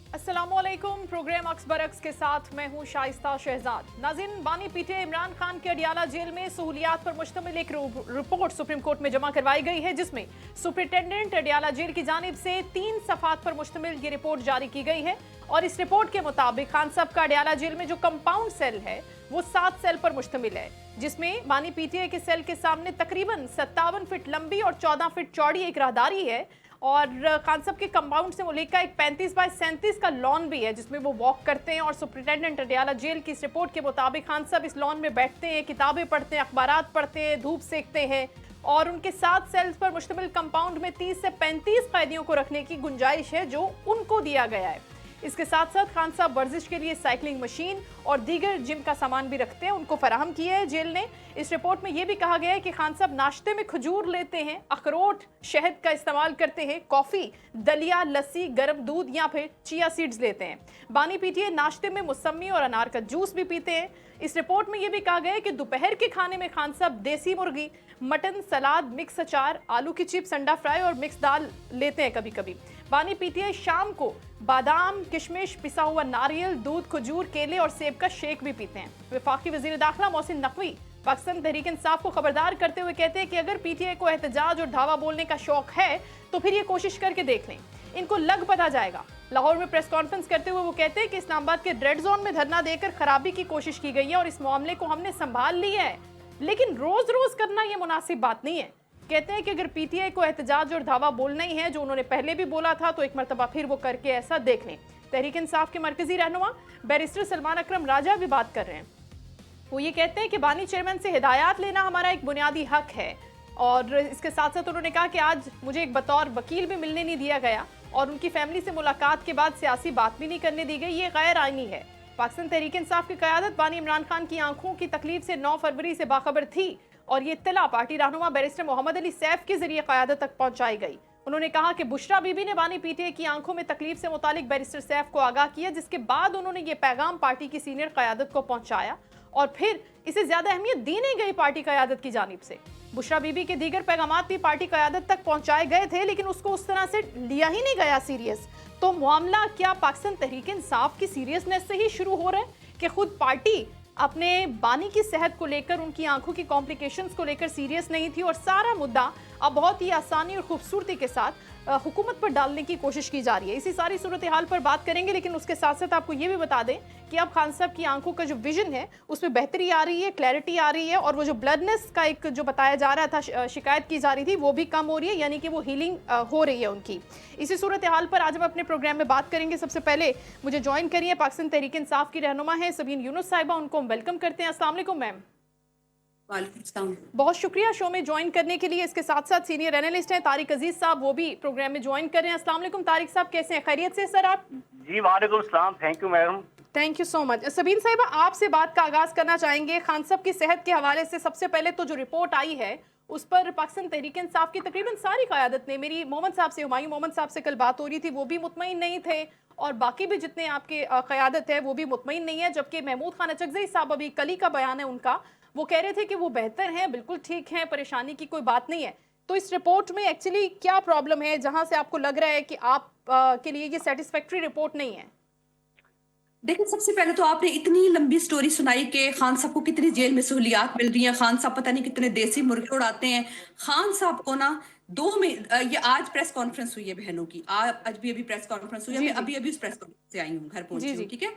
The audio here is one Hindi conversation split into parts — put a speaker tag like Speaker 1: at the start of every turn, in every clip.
Speaker 1: अस्सलामुअलैकुम। प्रोग्राम अक्स बरक्स के साथ मैं हूं शाइस्ता शहजाद। नाज़रीन, बानी पीटे इमरान खान के अडियाला जेल में सहूलियात पर मुश्तमिल एक रिपोर्ट सुप्रीम कोर्ट में जमा करवाई गई है, जिसमें सुपरिटेंडेंट अडियाला जेल की जानिब से 3 सफ़ात पर मुश्तमिल ये रिपोर्ट जारी की गई है। और इस रिपोर्ट के मुताबिक खान साहब का अडियाला जेल में जो कंपाउंड सेल है वो 7 सेल पर मुश्तमिल है, जिसमें बानी पीटीआई के सेल के सामने तकरीबन 57 फीट लंबी और 14 फीट चौड़ी एक राहदारी है। और खान साहब के कंपाउंड से मुल्क का एक 35 बाय 37 का लॉन भी है, जिसमें वो वॉक करते हैं। और सुपरिटेंडेंट अडियाला जेल की इस रिपोर्ट के मुताबिक खान साहब इस लॉन में बैठते हैं, किताबें पढ़ते हैं, अखबारात पढ़ते हैं, धूप सेकते हैं। और उनके 7 सेल्स पर मुश्तमिल कंपाउंड में 30 से 35 कैदियों को रखने की गुंजाइश है, जो उनको दिया गया है। इसके साथ साथ खान साहब वर्जिश के लिए साइकिलिंग मशीन और दीगर जिम का सामान भी रखते हैं, उनको फराहम किया है जेल ने। इस रिपोर्ट में यह भी कहा गया है कि खान साहब नाश्ते में खजूर लेते हैं, अखरोट, शहद का इस्तेमाल करते हैं, कॉफी, दलिया, लस्सी, गर्म दूध या फिर चिया सीड्स लेते हैं। बानी पीटीए नाश्ते में मौसमी और अनार का जूस भी पीते हैं। इस रिपोर्ट में यह भी कहा गया है कि दोपहर के खाने में खान साहब देसी मुर्गी, मटन, सलाद, मिक्स अचार, आलू की चिप्स, अंडा फ्राई और मिक्स दाल लेते हैं कभी कभी। बानी पीटीआई शाम को बादाम, किशमिश, पिसा हुआ नारियल, दूध, खजूर, केले और सेब का शेक भी पीते हैं। वफाकी वजीर दाखिला मोहसिन नकवी पाकिस्तान तहरीक इंसाफ को खबरदार करते हुए कहते हैं कि अगर पीटीआई को एहतजाज और धावा बोलने का शौक है तो फिर ये कोशिश करके देख लें, इनको लग पता जाएगा। लाहौर में प्रेस कॉन्फ्रेंस करते हुए वो कहते हैं कि इस्लामाबाद के रेड जोन में धरना देकर खराबी की कोशिश की गई है और इस मामले को हमने संभाल लिया है, लेकिन रोज रोज करना यह मुनासिब बात नहीं है। कहते हैं कि अगर पीटीआई को एहतजाज और धावा बोलना ही है, जो उन्होंने पहले भी बोला था, तो एक मरतबा फिर वो करके ऐसा देख लें। तहरीक इंसाफ के मरकजी रहनुमा बैरिस्टर सलमान अकरम राजा भी बात कर रहे हैं। वो ये कहते हैं कि बानी चेयरमैन से हिदायत लेना हमारा एक बुनियादी हक है। और इसके साथ साथ उन्होंने कहा कि आज मुझे एक बतौर वकील भी मिलने नहीं दिया गया और उनकी फैमिली से मुलाकात के बाद सियासी बात भी नहीं करने दी गई, ये गैर आईनी है। पाकिस्तान तहरीक इंसाफ की क़यादत बानी इमरान खान की आंखों की तकलीफ से 9 फरवरी से बाखबर थी और ये इत्तला पार्टी रहनुमा बैरिस्टर मोहम्मद अली सैफ के जरिए क़यादत तक पहुंचाई गई। उन्होंने कहा कि बुशरा बीबी ने बानी पीटीआई की आंखों में तकलीफ से मुतालिक बैरिस्टर सैफ को आगाह किया, जिसके बाद उन्होंने ये पैगाम पार्टी की सीनियर क़यादत को पहुंचाया और फिर इसे ज्यादा अहमियत दी नहीं गई पार्टी क़यादत की जानिब से। बुशरा बीबी के दीगर पैगामात भी पार्टी क़यादत तक पहुंचाए गए थे, लेकिन उसको उस तरह से लिया ही नहीं गया सीरियस। तो मामला क्या पाकिस्तान तहरीक इंसाफ की सीरियसनेस से ही शुरू हो रहा है कि खुद पार्टी अपने बानी की सेहत को लेकर, उनकी आंखों की कॉम्प्लिकेशंस को लेकर सीरियस नहीं थी और सारा मुद्दा अब बहुत ही आसानी और खूबसूरती के साथ हुकूमत पर डालने की कोशिश की जा रही है। इसी सारी सूरत हाल पर बात करेंगे, लेकिन उसके साथ साथ आपको ये भी बता दें कि अब खान साहब की आंखों का जो विजन है उसमें बेहतरी आ रही है, क्लैरिटी आ रही है और वो जो ब्लडनेस का एक जो बताया जा रहा था, शिकायत की जा रही थी, वो भी कम हो रही है, यानी कि वो हीलिंग हो रही है उनकी। इसी सूरत हाल पर आज हम अपने प्रोग्राम में बात करेंगे। सबसे पहले मुझे ज्वाइन करिए पाकिस्तान तहरीक इंसाफ की रहनुमा है सबीन यूनुस साहिबा, उनको हम वेलकम करते हैं। अस्सलाम वालेकुम मैम। बहुत शुक्रिया शो में ज्वाइन करने के लिए। इसके साथ साथ सीनियर एनालिस्ट हैं तारिक अजीज साहब, वो भी प्रोग्राम में ज्वाइन कर रहे हैं। अस्सलाम वालेकुम तारिक साहब, कैसे हैं? खैरियत से सर आप?
Speaker 2: जी वालेकुम सलाम, thank you madam.
Speaker 1: Thank you so much. Sabeen साहिबा, आपसे बात का आगाज करना चाहेंगे खान साहब की सेहत के हवाले से। सबसे पहले तो जो रिपोर्ट आई है उस पर पाकिस्तान तहरीक इंसाफ की तकरीबन सारी क़यादत ने, मेरी मोहम्मद साहब से, हुमायूं मोहम्मद साहब से कल बात हो रही थी, वो भी मुतमईन नहीं थे और बाकी भी जितने आपके क़यादत है वो भी मुतमईन नहीं है। जबकि महमूद खान अचकज़ई साहब, अभी कल ही का बयान है उनका, वो कह रहे थे कि वो बेहतर हैं, बिल्कुल ठीक हैं, परेशानी की कोई बात नहीं है। तो इस रिपोर्ट में एक्चुअली क्या प्रॉब्लम है जहां से आपको लग रहा है कि आप के लिए ये सेटिस्फैक्ट्री रिपोर्ट नहीं है?
Speaker 3: देखिए, सबसे पहले तो आपने इतनी लंबी स्टोरी सुनाई कि खान साहब को कितनी जेल में सहूलियात मिल रही हैं, खान साहब पता नहीं कितने देसी मुर्गे उड़ाते हैं। खान साहब को ना ये आज प्रेस कॉन्फ्रेंस हुई है बहनों की, आज भी अभी प्रेस कॉन्फ्रेंस हुई है, मैं अभी अभी उस प्रेस कॉन्फ्रेंस से आई हूँ, घर पहुंची हूँ, ठीक है।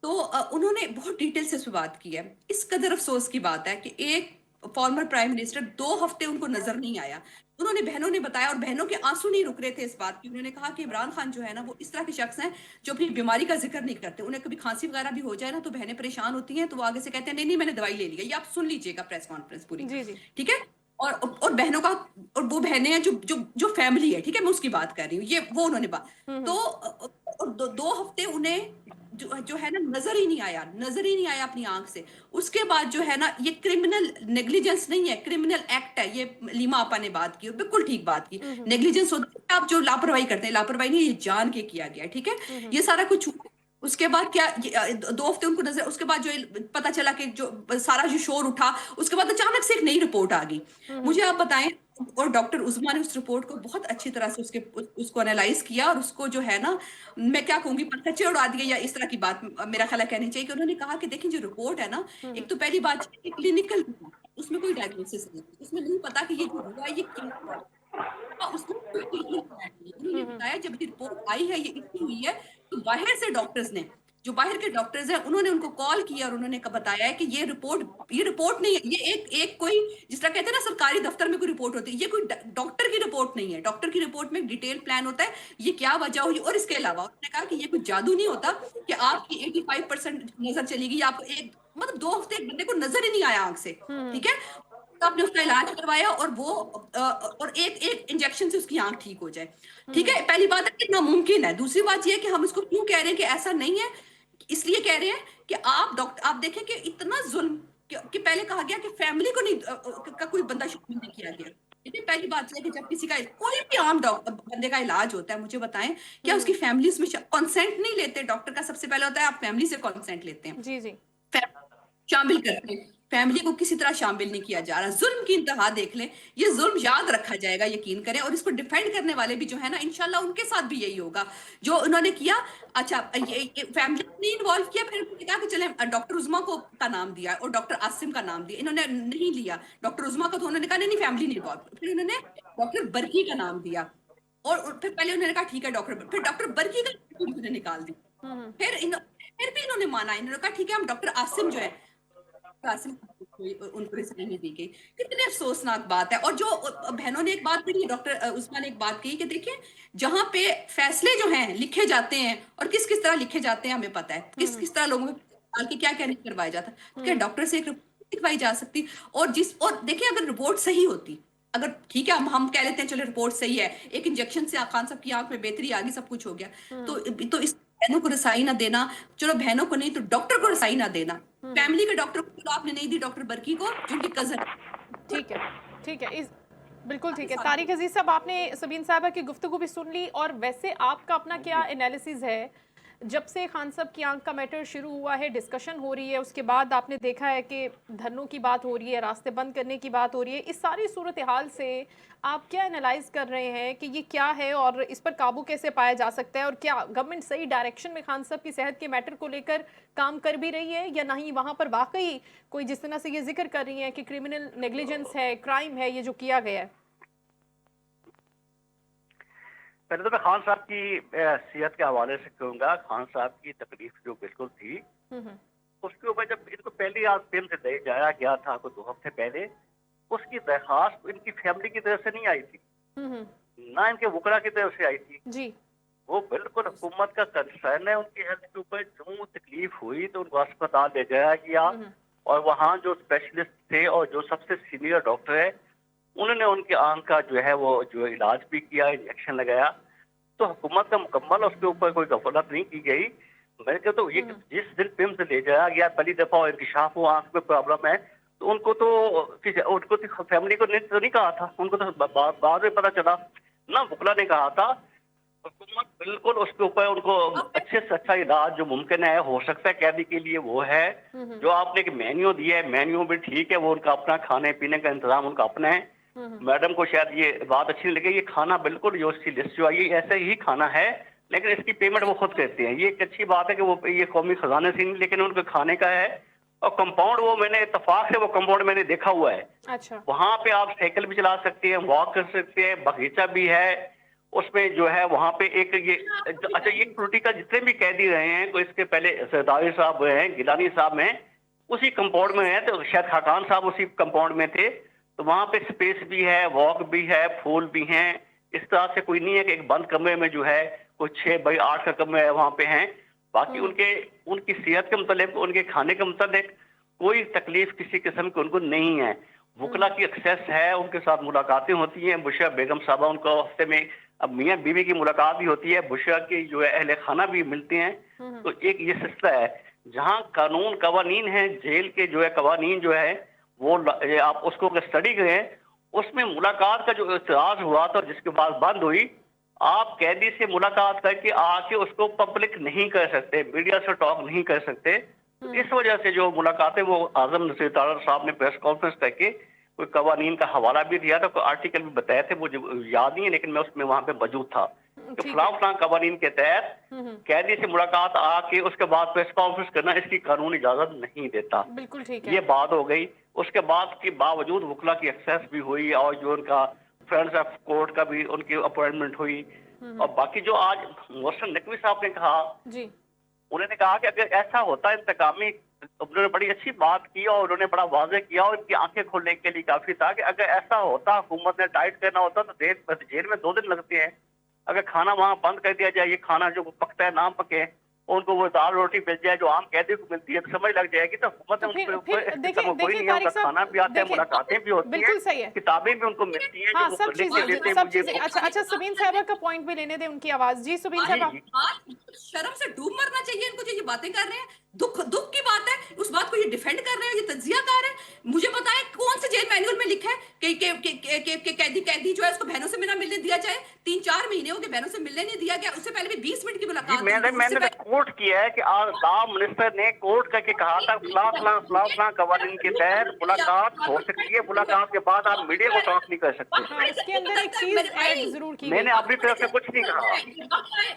Speaker 3: तो उन्होंने बहुत डिटेल से इस पे बात की है। इस कदर अफसोस की बात है कि एक फॉर्मर प्राइम मिनिस्टर 2 हफ्ते उनको नजर नहीं आया। उन्होंने, बहनों ने बताया और बहनों के आंसू नहीं रुक रहे थे इस बात की। उन्होंने कहा कि इमरान खान जो है ना, वो इस तरह के शख्स हैं जो अपनी बीमारी का जिक्र नहीं करते। उन्हें कभी खांसी वगैरह भी हो जाए ना तो बहनें परेशान होती हैं, तो वो आगे से कहते हैं नहीं नहीं मैंने दवाई ले ली है। ये आप सुन लीजिएगा प्रेस कॉन्फ्रेंस पूरी,
Speaker 1: जी जी।
Speaker 3: ठीक है। और बहनों का, और वो बहनें हैं जो जो जो फैमिली है, ठीक है, मैं उसकी बात कर रही हूँ, ये वो उन्होंने बात। तो और 2 हफ्ते उन्हें जो है ना नजर ही नहीं आया, नजर ही नहीं आया अपनी आंख से। उसके बाद जो है ना, ये क्रिमिनल नेग्लिजेंस नहीं है, क्रिमिनल एक्ट है। ये लीमा आपा ने बात की और बिल्कुल ठीक बात की। नेग्लिजेंस होता है आप जो लापरवाही करते हैं, लापरवाही नहीं, ये जान के किया गया, ठीक है। ये सारा कुछ हुआ। उसके बाद क्या, 2 हफ्ते उनको नजर, उसके बाद जो पता चला कि जो सारा जो शोर उठा, उसके बाद अचानक से एक नई रिपोर्ट आ गई। मुझे आप बताएं, और डॉक्टर उस्मा ने उस रिपोर्ट को बहुत अच्छी तरह से उसको एनालाइज किया और उसको जो है ना, मैं क्या कहूंगी, पत्थर उड़ा दिया या इस तरह की बात मेरा ख्याल है कहनी चाहिए। कि उन्होंने कहा कि देखिए जो रिपोर्ट है ना, एक तो पहली बात क्लिनिकल, उसमें कोई डायग्नोसिस नहीं, उसमें नहीं पता कि ये जो हुआ है ये क्यों हुआ है। उसमें कोई क्लिनिकल प्लान नहीं है। उन्होंने बताया जब ये रिपोर्ट आई है, ये इतनी हुई है, तो बाहर से डॉक्टर्स ने, जो बाहर के डॉक्टर्स हैं, उन्होंने उनको कॉल किया और उन्होंने बताया है कि ये रिपोर्ट नहीं है, ये एक कोई, जिस तरह कहते हैं ना सरकारी दफ्तर में कोई रिपोर्ट होती है, ये कोई डॉक्टर की रिपोर्ट नहीं है। डॉक्टर की रिपोर्ट में डिटेल प्लान होता है, ये क्या वजह हुई। और इसके अलावा उन्होंने कहा कि ये कोई जादू नहीं होता कि आपकी 85% नजर चली गई, आपको एक मतलब 2 हफ्ते एक बंदे को नजर ही नहीं आया आंख से, ठीक है, तो आपने उसका इलाज करवाया और वो और एक इंजेक्शन से उसकी आंख ठीक हो जाए, ठीक है। पहली बात है कि नामुमकिन है। दूसरी बात ये है कि हम इसको क्यों कह रहे हैं कि ऐसा नहीं है, इसलिए कह रहे हैं कि आप देखें कि इतना जुल्म कि पहले कहा गया कि फैमिली को नहीं का कोई बंदा शामिल नहीं किया गया। देखिए पहली बात यह है कि जब किसी का कोई भी आम बंदे का इलाज होता है, मुझे बताएं, क्या उसकी फैमिली उसमें कंसेंट नहीं लेते? डॉक्टर का सबसे पहले होता है आप फैमिली से कंसेंट लेते हैं,
Speaker 1: जी जी।
Speaker 3: शामिल करते हैं। फैमिली को किसी तरह शामिल नहीं किया जा रहा। जुल्म की इंतहा देख लें, ये जुल्म याद रखा जाएगा, यकीन करें। और इसको डिफेंड करने वाले भी जो है ना, इंशाल्लाह उनके साथ भी यही होगा जो उन्होंने किया। अच्छा, ये फैमिली ने इन्वॉल्व किया, फिर उन्होंने कहा कि चले डॉक्टर उस्मा को का नाम दिया और डॉक्टर आसिम का नाम दिया, इन्होंने नहीं लिया डॉक्टर उस्मा का, तो उन्होंने कहा नहीं फैमिली नहीं इन्वॉल्व। फिर उन्होंने डॉक्टर बरकी का नाम दिया और फिर पहले उन्होंने कहा ठीक है डॉक्टर, फिर डॉक्टर बरकी का उन्होंने निकाल दी। फिर भी इन्होंने माना, इन्होंने कहा ठीक है हम डॉक्टर आसिम जो है, उनको रिसाई नहीं दी गई। कितने अफसोसनाक बात है। और जो बहनों ने एक बात कही, डॉक्टर उस्मा ने एक बात कही कि देखिए जहां पे फैसले जो हैं लिखे जाते हैं और किस किस तरह लिखे जाते हैं हमें पता है, किस किस तरह लोगों में डाल के क्या क्या नहीं करवाया जाता। तो क्या डॉक्टर से एक रिपोर्ट लिखवाई जा सकती? और देखिए अगर रिपोर्ट सही होती, अगर ठीक है हम कह लेते हैं चलो रिपोर्ट सही है, एक इंजेक्शन से खान साहब की आंख में बेहतरी आ गई, सब कुछ हो गया, तो इस बहनों को रसाई ना देना, चलो बहनों को नहीं तो डॉक्टर को रसाई ना देना, फैमिली के डॉक्टर को आपने नहीं दी, डॉक्टर बरकी को जो उनकी कजन।
Speaker 1: ठीक है, ठीक है, इस बिल्कुल ठीक है। तारिक अजीज साहब, आपने सबीन साहबा की गुफ्तगू भी सुन ली, और वैसे आपका अपना क्या एनालिसिस है? जब से खान साहब की आंख का मैटर शुरू हुआ है, डिस्कशन हो रही है, उसके बाद आपने देखा है कि धरनों की बात हो रही है, रास्ते बंद करने की बात हो रही है, इस सारी सूरत हाल से आप क्या एनालाइज कर रहे हैं कि ये क्या है और इस पर काबू कैसे पाया जा सकता है? और क्या गवर्नमेंट सही डायरेक्शन में खान साहब की सेहत के मैटर को लेकर काम कर भी रही है या नहीं? वहाँ पर वाकई कोई जिस तरह से ये जिक्र कर रही है कि क्रिमिनल नेग्लिजेंस है, क्राइम है ये जो किया गया है?
Speaker 2: पहले तो मैं खान साहब की सेहत के हवाले से कहूंगा, खान साहब की तकलीफ जो बिल्कुल थी, उसके ऊपर जब इनको पहली आज फिल्म से ले जाया गया था कुछ 2 हफ्ते पहले, उसकी दरखास्त इनकी फैमिली की तरफ से नहीं आई थी, ना इनके वकला की तरफ से आई थी
Speaker 1: जी।
Speaker 2: वो बिल्कुल हुकूमत का कंसर्न है उनकी हेल्थ के ऊपर। जो तकलीफ हुई तो उनको अस्पताल ले जाया गया और वहाँ जो स्पेशलिस्ट थे और जो सबसे सीनियर डॉक्टर है उन्होंने उनकी आंख का जो है वो जो इलाज भी किया, इंजेक्शन लगाया। तो हुकूमत का मुकम्मल उसके ऊपर कोई गफलत नहीं की गई। मैंने कहा तो ये जिस दिन फिल्म से ले जाया गया पहली दफा इंकशाफ हुआ आंख में प्रॉब्लम है, तो उनको तो फैमिली को तो नहीं कहा था, उनको तो बाद में पता चला ना, वकला ने कहा था। हुकूमत बिल्कुल उसके ऊपर उनको अच्छे से अच्छा इलाज जो मुमकिन है हो सकता है कैदी के लिए वो है। जो आपने एक मेन्यू दिया है, मेन्यू भी ठीक है, वो उनका अपना खाने पीने का इंतजाम उनका अपना है। मैडम को शायद ये बात अच्छी नहीं लगी, ये खाना बिल्कुल जो उसकी लिस्ट जो आई है ऐसे ही खाना है, लेकिन इसकी पेमेंट वो खुद करते हैं। ये एक अच्छी बात है कि वो ये कौमी खजाने से नहीं, लेकिन उनके खाने का है। और कंपाउंड वो मैंने इत्तेफाक से वो कंपाउंड मैंने देखा हुआ है।
Speaker 1: अच्छा।
Speaker 2: वहां पे आप साइकिल भी चला सकते हैं, वॉक कर सकते हैं, बगीचा भी है उसमें जो है वहां पे एक ये अच्छा ये त्रुटि का जितने भी कैदी रहे हैं, कोई इसके पहले सरदारी साहब हैं, गिलानी साहब हैं, उसी कंपाउंड में है, तो शायद खाकान साहब उसी कंपाउंड में थे। तो वहां पे स्पेस भी है, वॉक भी है, फूल भी हैं। इस तरह से कोई नहीं है कि एक बंद कमरे में जो है कोई 6 बाई 8 का कमरा है वहां पे हैं। बाकी उनकी सेहत के मुतालिक, उनके खाने के मुतालिक कोई तकलीफ किसी किस्म की उनको नहीं है। वकला की एक्सेस है, उनके साथ मुलाकातें होती हैं। बुशरा बेगम साहबा उनको हफ्ते में अब मियाँ बीवी की मुलाकात भी होती है, बुशरा की जो है अहले खाना भी मिलते हैं। तो एक ये सिलसिला है जहाँ कानून कवानीन है, जेल के जो है कवानीन जो है वो आप उसको स्टडी करें, उसमें मुलाकात का जो इतराज हुआ था जिसके बाद बंद हुई, आप कैदी से मुलाकात करके आके उसको पब्लिक नहीं कर सकते, मीडिया से टॉक नहीं कर सकते। इस वजह से जो मुलाकातें वो आजम नसीर तारड़ साहब ने प्रेस कॉन्फ्रेंस करके कोई कवानीन का हवाला भी दिया था, कोई आर्टिकल भी बताए थे, मुझे याद नहीं है, लेकिन मैं उसमें वहां पे मौजूद था कि
Speaker 1: ठीक
Speaker 2: फलां
Speaker 1: है।
Speaker 2: फलां कवानीन के तहत कैदी से मुलाकात आके उसके बाद प्रेस कॉन्फ्रेंस करना इसकी कानूनी इजाजत नहीं देता।
Speaker 1: बिल्कुल ठीक
Speaker 2: ये
Speaker 1: है।
Speaker 2: बात हो गई। उसके बाद के बावजूद वकला की एक्सेस भी हुई और जो उनका फ्रेंड्स ऑफ कोर्ट का भी उनकी अपॉइंटमेंट हुई। और बाकी जो आज मोहसिन नकवी साहब ने कहा,
Speaker 1: जी।
Speaker 2: उन्होंने कहा कि अगर ऐसा होता इंतकामी, उन्होंने बड़ी अच्छी बात की और उन्होंने बड़ा वाजे किया और उनकी आंखें खोलने के लिए काफी था कि अगर ऐसा होता, हुकूमत ने टाइट करना होता तो जेल में 2 दिन लगते हैं। अगर खाना वहां बंद कर दिया जाए, ये खाना जो पकता है ना पके, और उनको वो दाल रोटी मिल जाए जो आम कैदी को मिलती है, तो समझ लग जाएगी तो हुकूमत
Speaker 1: तो
Speaker 2: ने
Speaker 1: फिर
Speaker 2: उनके ऊपर
Speaker 1: देखिए
Speaker 2: कोई
Speaker 1: देखिए
Speaker 2: नहीं है।
Speaker 1: तारिक
Speaker 2: उनका
Speaker 1: साहब,
Speaker 2: खाना भी आता है,
Speaker 1: देखिए
Speaker 2: मुलाकातें भी होती
Speaker 1: बिल्कुल
Speaker 2: हैं,
Speaker 1: सही है।
Speaker 2: किताबें भी उनको मिलती हैं
Speaker 1: हाँ,
Speaker 2: जो
Speaker 1: सब
Speaker 2: वो लिख के
Speaker 1: चीजें
Speaker 2: देते हैं
Speaker 1: सब
Speaker 2: मुझे
Speaker 1: चीजें। अच्छा अच्छा, सुबीन साहबा का पॉइंट भी लेने दे, उनकी आवाज। जी सुबीन
Speaker 2: जी
Speaker 1: साहबा।
Speaker 2: जी।
Speaker 3: आज शर्म से डूब मरना चाहिए इनको, जो ये बातें कर रहे हैं। दुख दुख की बात है, उस बात को ये डिफेंड कर रहे हैं, ये तज्जिया कर रहे हैं। मुझे बताएं कौन से जेल मैनुअल में लिखा है कि कैदी कैदी जो है उसको बहनों से मिलने दिया जाए। 3-4 महीने हो गए बहनों से मिलने नहीं दिया गया। उससे पहले भी 20 मिनट की
Speaker 2: जी,
Speaker 3: मुलाकात हुई
Speaker 2: मैंने
Speaker 3: थी, उससे
Speaker 2: मैंने
Speaker 3: पहले
Speaker 2: कोट किया है कि आज लॉ मिनिस्टर ने कोर्ट करके कहा था फलां कवानीन के तहत मुलाकात हो सकती है, मुलाकात के बाद आप मीडिया को टॉक नहीं कर सकते।
Speaker 1: हाँ, उसके अंदर एक चीज ऐड जरूर की
Speaker 2: मैंने
Speaker 1: गई।
Speaker 2: अपनी तरफ से कुछ नहीं कहा।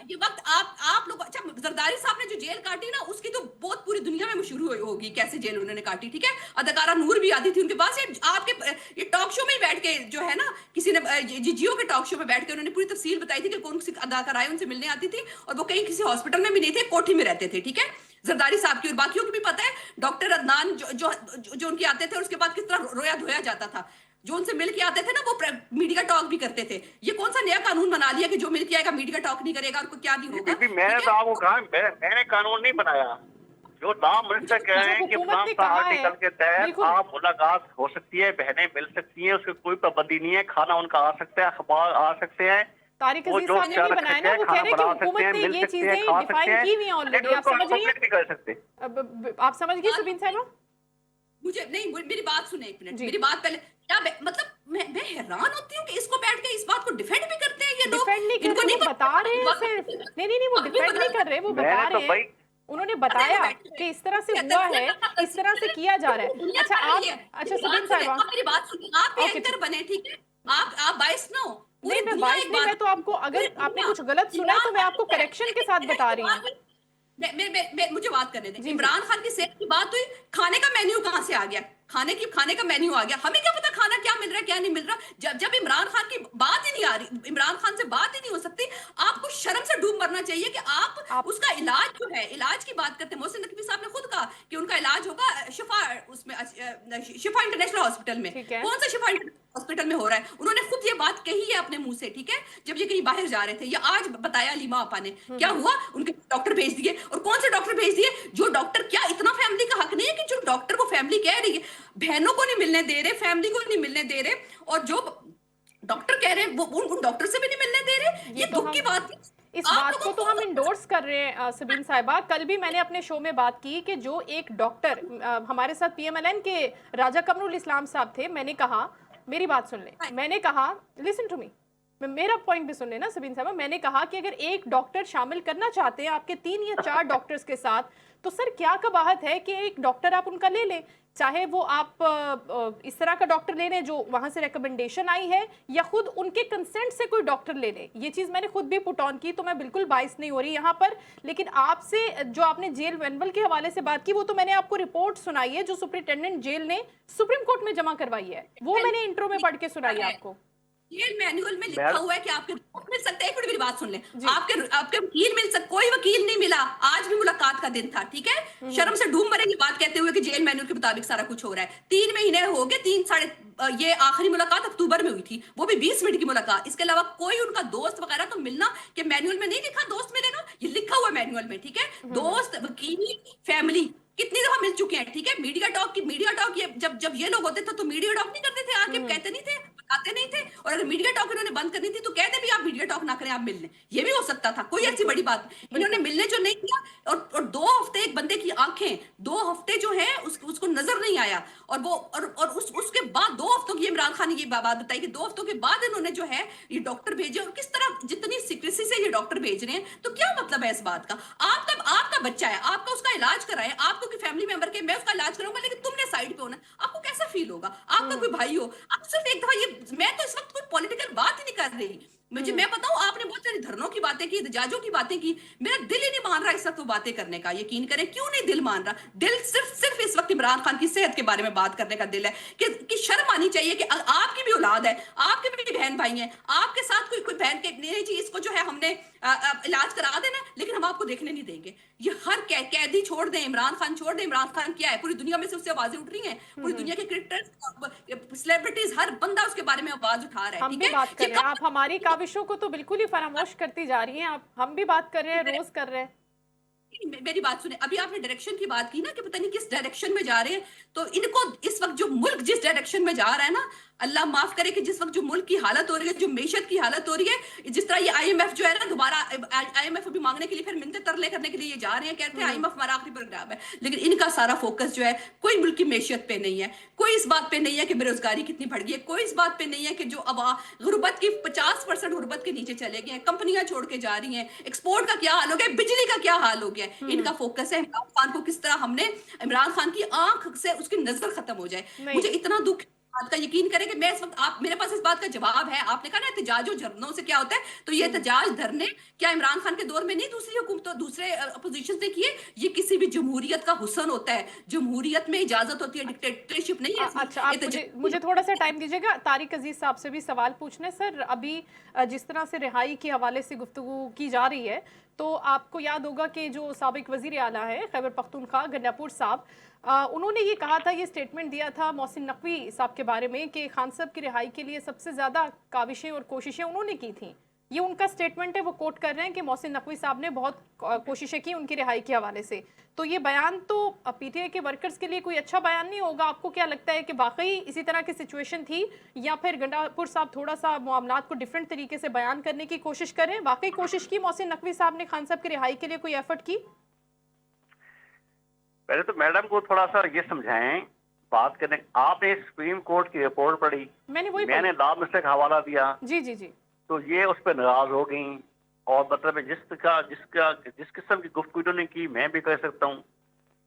Speaker 3: ये वक्त आप लोग, अच्छा जरदारी साहब ने जो जेल काटी ना, उसकी तो बहुत पूरी दुनिया में मशहूर होगी कैसे जेल उन्होंने काटी। ठीक है, अदाकारा नूर भी आती थी उनके पास। ये आपके ये टॉक शो में ही बैठ के जो है ना, किसी ने जियो के टॉक शो में बैठ के उन्होंने पूरी तफसील बताई थी कि कौन सी अदाकाराएं उनसे मिलने आती थी, और वो कहीं किसी हॉस्पिटल में भी नहीं थे, कोठी में रहते थे। ठीक है, जरदारी साहब की और बाकियों की भी पता है। डॉक्टर अदनान जो उनके आते थे, और उसके बाद किस तरह रोया धोया जाता था। जो उनसे मिल के आते थे ना, वो मीडिया टॉक भी करते थे। ये कौन सा नया कानून बना लिया कि जो मिल के आएगा मीडिया टॉक नहीं करेगा और को क्या नहीं
Speaker 2: जी
Speaker 3: होगा।
Speaker 2: बीबी, मैंने तो आपको कहा मैंने कानून नहीं बनाया। जो लॉ मिनिस्टर कह रहे
Speaker 1: जो
Speaker 2: हैं कि
Speaker 1: हुकूमत ने
Speaker 2: फलां
Speaker 1: कहा है,
Speaker 2: आर्टिकल के तहत
Speaker 1: बिल्कुल।
Speaker 2: आप मुलाकात हो सकती है, बहनें मिल सकती हैं, उसकी कोई पाबंदी नहीं है, खाना उनका आ सकता है, अखबार आ सकते हैं,
Speaker 1: तारिक
Speaker 2: वो
Speaker 1: अजीज
Speaker 2: जो
Speaker 1: साहब ने भी
Speaker 2: रख
Speaker 1: बनाया
Speaker 2: सकते
Speaker 1: ना,
Speaker 2: हैं,
Speaker 1: वो कह
Speaker 2: खाना
Speaker 1: रहे हैं कि
Speaker 2: बना सकते
Speaker 1: हुकूमत
Speaker 2: हैं,
Speaker 1: ने
Speaker 2: मिल
Speaker 1: ये
Speaker 2: सकते हैं,
Speaker 1: चीजें
Speaker 2: खा
Speaker 1: डिफाइन
Speaker 2: सकते
Speaker 1: की हुई हैं
Speaker 2: हैं,
Speaker 1: ऑलरेडी।
Speaker 2: लेकिन
Speaker 1: आप
Speaker 2: उसको
Speaker 1: समझ रही
Speaker 2: कंप्लीट
Speaker 1: हैं?
Speaker 2: नहीं कर सकते।
Speaker 1: आप समझ गई सुबीन साहबा?
Speaker 3: मुझे नहीं, मेरी बात सुने एक मिनट,
Speaker 1: जी।
Speaker 3: मेरी बात पहले। क्या मतलब मैं हैरान होती हूँ कि इसको बैठ के इस बात को डिफेंड भी करते हैं ये लोग।
Speaker 1: डिफेंड नहीं कर
Speaker 3: इनको
Speaker 1: रहे,
Speaker 3: नहीं
Speaker 1: वो बता रहे हैं
Speaker 3: पता
Speaker 1: सिर्फ। नहीं नहीं नहीं, वो डिफेंड नहीं कर रहे, वो
Speaker 2: मैंने
Speaker 1: बता
Speaker 2: तो
Speaker 1: रहे
Speaker 2: भाई,
Speaker 1: हैं। उन्होंने
Speaker 3: पता है वो
Speaker 1: बताया
Speaker 3: बैठे हुए
Speaker 1: कि इस तरह से
Speaker 3: हैं।
Speaker 1: हुआ है, इस तरह से किया जा रहा
Speaker 3: पूरी
Speaker 1: है।
Speaker 3: दुनिया
Speaker 1: अच्छा
Speaker 3: कर रही
Speaker 1: आप,
Speaker 3: है।
Speaker 1: अच्छा
Speaker 3: मेरी
Speaker 1: सुबीन
Speaker 3: बात सुने,
Speaker 1: साहबा।
Speaker 3: आप मेरी बात सुनिए। आप भी
Speaker 1: ओके
Speaker 3: एंकर
Speaker 1: ठीक।
Speaker 3: बने, ठीक है। आप बायस ना हो। पूरी
Speaker 1: नहीं, मैं
Speaker 3: दुनिया
Speaker 1: बाइस
Speaker 3: एक
Speaker 1: नहीं,
Speaker 3: बात,
Speaker 1: मैं तो आपको,
Speaker 3: पूरी
Speaker 1: अगर आपने
Speaker 3: दुनिया
Speaker 1: कुछ गलत सुना है तो
Speaker 3: इमरान
Speaker 1: मैं
Speaker 3: खान
Speaker 1: आपको
Speaker 3: की
Speaker 1: करेक्शन के साथ बता रही हूँ।
Speaker 3: मुझे बात करने दें।
Speaker 1: जी जी।
Speaker 3: इमरान खान की सेहत की बात हुई, खाने का मेन्यू कहां से आ गया? खाने का मेन्यू आ गया। हमें क्या पता खाना क्या मिल रहा है क्या नहीं मिल रहा। जब इमरान खान की बात ही नहीं आ रही, इमरान खान से बात ही नहीं हो सकती, आपको शर्म से डूब मरना चाहिए कि आप
Speaker 1: आप
Speaker 3: उसका इलाज जो है, इलाज की बात करते हैं। मोहसिन नकवी साहब ने खुद कहा कि उनका इलाज होगा शिफा, उसमें शिफा इंटरनेशनल हॉस्पिटल में।
Speaker 1: ठीक है।
Speaker 3: कौन सा शिफा हॉस्पिटल में हो रहा है? उन्होंने खुद ये बात कही है अपने मुंह से। ठीक है, जब ये कहीं बाहर जा रहे थे, ये आज बताया लीमा आपा ने। क्या हुआ? उनके डॉक्टर भेज दिए। और कौन से डॉक्टर भेज दिए? जो डॉक्टर, क्या इतना फैमिली का हक नहीं है कि जो डॉक्टर को फैमिली कह रही है, बहनों को नहीं मिलने दे रहे, फैमिली को नहीं मिलने दे रहे, और जो डॉक्टर कह रहे हैं वो उन डॉक्टर से भी नहीं मिलने दे रहे।
Speaker 1: ये
Speaker 3: ये
Speaker 1: तो
Speaker 3: दुख की
Speaker 1: हम,
Speaker 3: बात है।
Speaker 1: इस
Speaker 3: आप
Speaker 1: बात को
Speaker 3: लोगों
Speaker 1: तो हम इंडोर्स कर रहे हैं सबीन साहिबा। कल भी मैंने अपने शो में बात की कि जो एक डॉक्टर हमारे साथ पीएमएलएन के राजा कमरुल इस्लाम साहब थे, मैंने कहा, मेरी बात सुन ले, मैंने कहा, लिसन टू मी, मेरा पॉइंट भी सुन लेना सबीन साहिबा। मैंने कहा कि अगर एक डॉक्टर शामिल करना चाहते हैं आपके 3 या 4 डॉक्टर्स के साथ, तो सर क्या कबाहत है कि एक डॉक्टर आप उनका ले लें, चाहे वो आप इस तरह का डॉक्टर ले लें जो वहां से रिकमेंडेशन आई है, या खुद उनके कंसेंट से कोई डॉक्टर ले लें। ये चीज मैंने खुद भी पुट ऑन की, तो मैं बिल्कुल बाइस नहीं हो रही यहाँ पर। लेकिन आपसे जो आपने जेल मैनुअल के हवाले से बात की, वो तो मैंने आपको रिपोर्ट सुनाई है जो सुप्रिंटेंडेंट जेल ने सुप्रीम कोर्ट में जमा करवाई है, वो मैंने इंट्रो में पढ़ के सुनाई है आपको।
Speaker 3: जेल मैनुअल में लिखा हुआ है कि आपके दोस्त मिल सकते हैं। एक मिनट मेरी बात सुन ले।
Speaker 1: जी।
Speaker 3: आपके वकील मिल सकते, कोई वकील नहीं मिला। आज भी मुलाकात का दिन था। ठीक है, शर्म से डूब मरेंगे बात कहते हुए कि जेल मैनुअल के मुताबिक सारा कुछ हो रहा है। 3 महीने हो गए, 3 साढ़े, ये आखिरी मुलाकात अक्टूबर में हुई थी, वो भी 20 मिनट की मुलाकात। इसके अलावा कोई उनका दोस्त वगैरह तो मिलना, कि मैनुअल में नहीं लिखा दोस्त मिलेगा, ये लिखा हुआ मैनुअल में। ठीक है, दोस्त, वकील, फैमिली कितनी दफा मिल चुके हैं। ठीक है, मीडिया टॉक, ये जब ये लोग होते थे तो मीडिया टॉक नहीं करते थे, आके कहते नहीं थे, बताते नहीं थे। और अगर मीडिया टॉक इन्होंने बंद करनी थी तो कहते भी आप मीडिया टॉक ना करें, आप मिल लें, ये भी हो सकता था, कोई ऐसी बड़ी बात। इन्होंने मिलने जो नहीं किया, और 2 हफ्ते एक बंदे की आंखें, 2 हफ्ते जो है उसको नजर नहीं आया। और वो और उसके बाद 2 हफ्तों की, इमरान खान ने ये बात बताई कि 2 हफ्तों के बाद इन्होंने जो है ये डॉक्टर भेजे, और किस तरह जितनी सीक्रेसी से ये डॉक्टर भेज रहे हैं। तो क्या मतलब है इस बात का? आपका बच्चा है, आपका उसका इलाज कराए, आपको कि फैमिली मेंबर के, मैं उसका इलाज कराऊंगा, लेकिन तुमने साइड पे होना। आपको कैसे कैसा फील होगा? आपका कोई भाई हो, आप सिर्फ एक दफा ये, मैं तो इस वक्त कोई पॉलिटिकल बात ही नहीं कर रही, मैं बताऊं, आपने बहुत सारी धरनों की बातें की, एहतजाजों की बातें की, मेरा दिल ही नहीं मान रहा इस वक्त वो बातें करने का। यकीन करें, क्यों नहीं दिल मान रहा? दिल सिर्फ सिर्फ इस वक्त इमरान खान की सेहत के बारे में बात करने का दिल है कि शर्म आनी चाहिए कि आपकी भी औलाद है, आपके भी बहन भाई हैं, आपके साथ कोई कोई बहन के नहीं जी, इसको जो है हमने इलाज करा देना, लेकिन हम आपको देखने नहीं देंगे। ये हर कैदी छोड़ दें, इमरान खान छोड़ दें। इमरान खान क्या है, पूरी दुनिया में से उससे आवाजें उठ रही हैं, पूरी दुनिया के क्रिकेटर्स, सेलिब्रिटीज, हर बंदा उसके बारे में आवाज उठा रहा है।
Speaker 1: हम
Speaker 3: ठीक
Speaker 1: भी
Speaker 3: है,
Speaker 1: बात कर
Speaker 3: ये
Speaker 1: रहे हैं,
Speaker 3: कब
Speaker 1: आप हमारी काविशों को तो बिल्कुल ही फरामोश करती जा रही हैं। आप, हम भी बात कर रहे हैं, रोज कर रहे हैं।
Speaker 3: मेरी बात सुने, अभी आपने डायरेक्शन की बात की ना कि पता नहीं किस डायरेक्शन में जा रहे हैं, तो इनको इस वक्त जो मुल्क जिस डायरेक्शन में जा रहा है ना, अल्लाह माफ करे कि जिस वक्त जो मुल्क की हालत हो रही है, जो मेशत की हालत हो रही है, जिस तरह ये आईएमएफ जो है ना, दोबारा आईएमएफ अभी मांगने के लिए फिर मिन्नतें तरले करने के लिए ये जा रहे हैं, कहते हैं आईएमएफ हमारा आखिरी प्रोग्राम है, लेकिन इनका सारा फोकस जो है कोई मुल्क की मेशत पे नहीं है, कोई इस बात पे नहीं है कि बेरोजगारी कितनी बढ़ गई है, कोई इस बात पे नहीं है कि जो अब गुर्बत की 50% गुर्बत के नीचे चले गए हैं, कंपनियां छोड़ के जा रही हैं, एक्सपोर्ट का क्या हाल हो गया, बिजली का क्या हाल हो गया। इनका फोकस है इमरान खान को किस तरह हमने इमरान खान की आंख से उसकी नजर खत्म हो जाए।
Speaker 1: नहीं।
Speaker 3: मुझे इतना दुख बात का, यकीन करें कि मैं इस वक्त, आप मेरे पास इस बात का जवाब है। आपने कहा ना एहतजाज और धरनों से क्या होता है, तो ये एहतजाज धरने क्या इमरान खान के दौर में नहीं दूसरी हुकूमतों, दूसरे अपोजिशन ने किए? ये किसी भी जमहूरियत का हुस्न होता है, जमहूरियत में इजाजत होती है, डिक्टेटरशिप नहीं है।
Speaker 1: अच्छा, आप मुझे थोड़ा सा टाइम दीजिएगा। तारिक अजीज साहब से भी सवाल पूछने। सर, अभी जिस तरह से रिहाई के हवाले से गुफ्तगू की जा रही है, तो आपको याद होगा कि जो साबिक वजीर आला है खैबर पख्तूनख्वा गंडापुर साहब, उन्होंने ये कहा था, ये स्टेटमेंट दिया था मोहसिन नकवी साहब के बारे में कि खान साहब की रिहाई के लिए सबसे ज़्यादा काविशें और कोशिशें उन्होंने की थी। ये उनका स्टेटमेंट है, वो कोट कर रहे हैं कि मोहसिन नकवी साहब ने बहुत कोशिशें की उनकी रिहाई के हवाले से। तो ये बयान तो पीटीआई के वर्कर्स के लिए कोई अच्छा बयान नहीं होगा। आपको क्या लगता है कि वाकई इसी तरह की सिचुएशन थी, या फिर गंडापुर साहब थोड़ा सा मामलात को डिफरेंट तरीके से बयान करने की कोशिश करें? वाकई कोशिश की मोहसिन नकवी साहब ने खान साहब की रिहाई के लिए, कोई एफर्ट की?
Speaker 2: पहले तो मैडम को थोड़ा सा ये समझाएं बात करने। आपने सुप्रीम कोर्ट की रिपोर्ट पढ़ी, मैंने लॉ मिनिस्टर का हवाला दिया,
Speaker 1: जी जी जी,
Speaker 2: तो ये उस पर नाराज हो गई। और मतलब जिस किस्म की गुफ्तगू ने की, मैं भी कर सकता हूँ,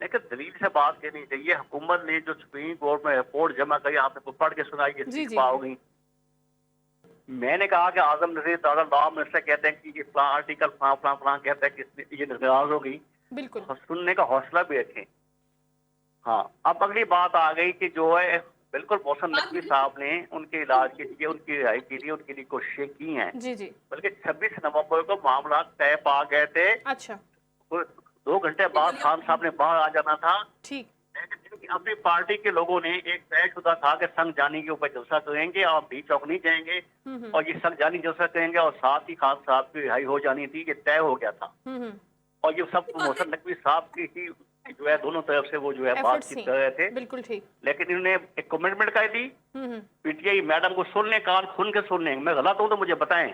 Speaker 2: लेकिन दलील से बात करनी चाहिए। हुकूमत ने जो सुप्रीम कोर्ट में रिपोर्ट जमा करी, आपने पढ़ के सुनाई, ये पाओगी। मैंने कहा कि आजम नजीर ताज़ा लॉ मिनिस्टर कहते हैं कि ये आर्टिकल फलां कहता है कि ये नाराज हो गई।
Speaker 1: बिल्कुल
Speaker 2: सुनने का हौसला भी रखें। हाँ, अब अगली बात आ गई कि जो है बिल्कुल मोहसिन नकवी साहब ने उनके इलाज के लिए, उनकी रिहाई के लिए उनके लिए कोशिशें की हैं।
Speaker 1: जी जी,
Speaker 2: बल्कि 26 नवंबर को मामला तय पा गए थे।
Speaker 1: अच्छा,
Speaker 2: 2 घंटे बाद खान साहब ने बाहर आ जाना था।
Speaker 1: ठीक।
Speaker 2: लेकिन अपनी पार्टी के लोगों ने एक तयशुदा था कि संग जानी के ऊपर जलसा करेंगे और भी चौक नहीं जाएंगे, और ये संग जानी जलसा करेंगे, और साथ ही खान साहब की रिहाई हो जानी थी, ये तय हो गया था। और ये सब मोहसिन नकवी साहब की ही जो है दोनों तरफ से वो जो है बातचीत कर रहे थे।
Speaker 1: बिल्कुल ठीक।
Speaker 2: लेकिन इन्होंने एक कमिटमेंट कर दी पीटीआई मैडम को, सुनने कान खुल के सुनने। मैं गलत हूँ तो मुझे बताएं।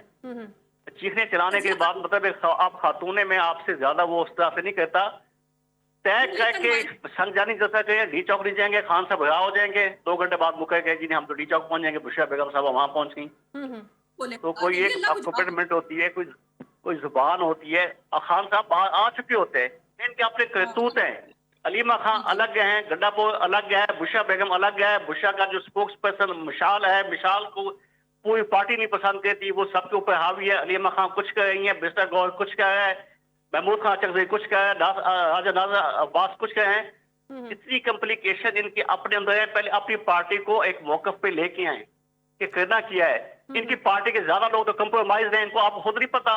Speaker 2: चीखने चलाने के बाद मतलब आप खातून, मैं आपसे ज्यादा वो उस तरह से नहीं कहता। तय करके संग जानी जैसा कहे, डी चौक नहीं जाएंगे, खान साहब भगा हो जाएंगे। 2 घंटे बाद मुकर गए जी हम तो डी चौक पहुंच जाएंगे, बुशरा बेगम साहब वहां पहुंच गई। तो कोई एक कमिटमेंट होती है, कोई जुबान होती है। और खान साहब बाहर आ चुके होते हैं, इनके अपने करतूत हैं। अलीमा खान अलग हैं, गंडापुर अलग है, बुशरा बेगम अलग है। बुशरा का जो स्पोक्स पर्सन मिशाल है, मिशाल को पूरी पार्टी नहीं पसंद करती, वो सबके ऊपर हावी है। अलीमा खान कुछ कर रही है, बिस्तर गौर कुछ कर रहा है, महमूद खान चकजई कुछ कर रहा है, राजा नाजा अब्बास कुछ कर रहे हैं। इतनी कॉम्प्लिकेशन इनके अपने अंदर है। पहले अपनी पार्टी को एक मौकफ पे लेके आए कि करना क्या है। इनकी पार्टी के ज्यादा लोग तो कंप्रोमाइज हैं, इनको आप खुद नहीं पता।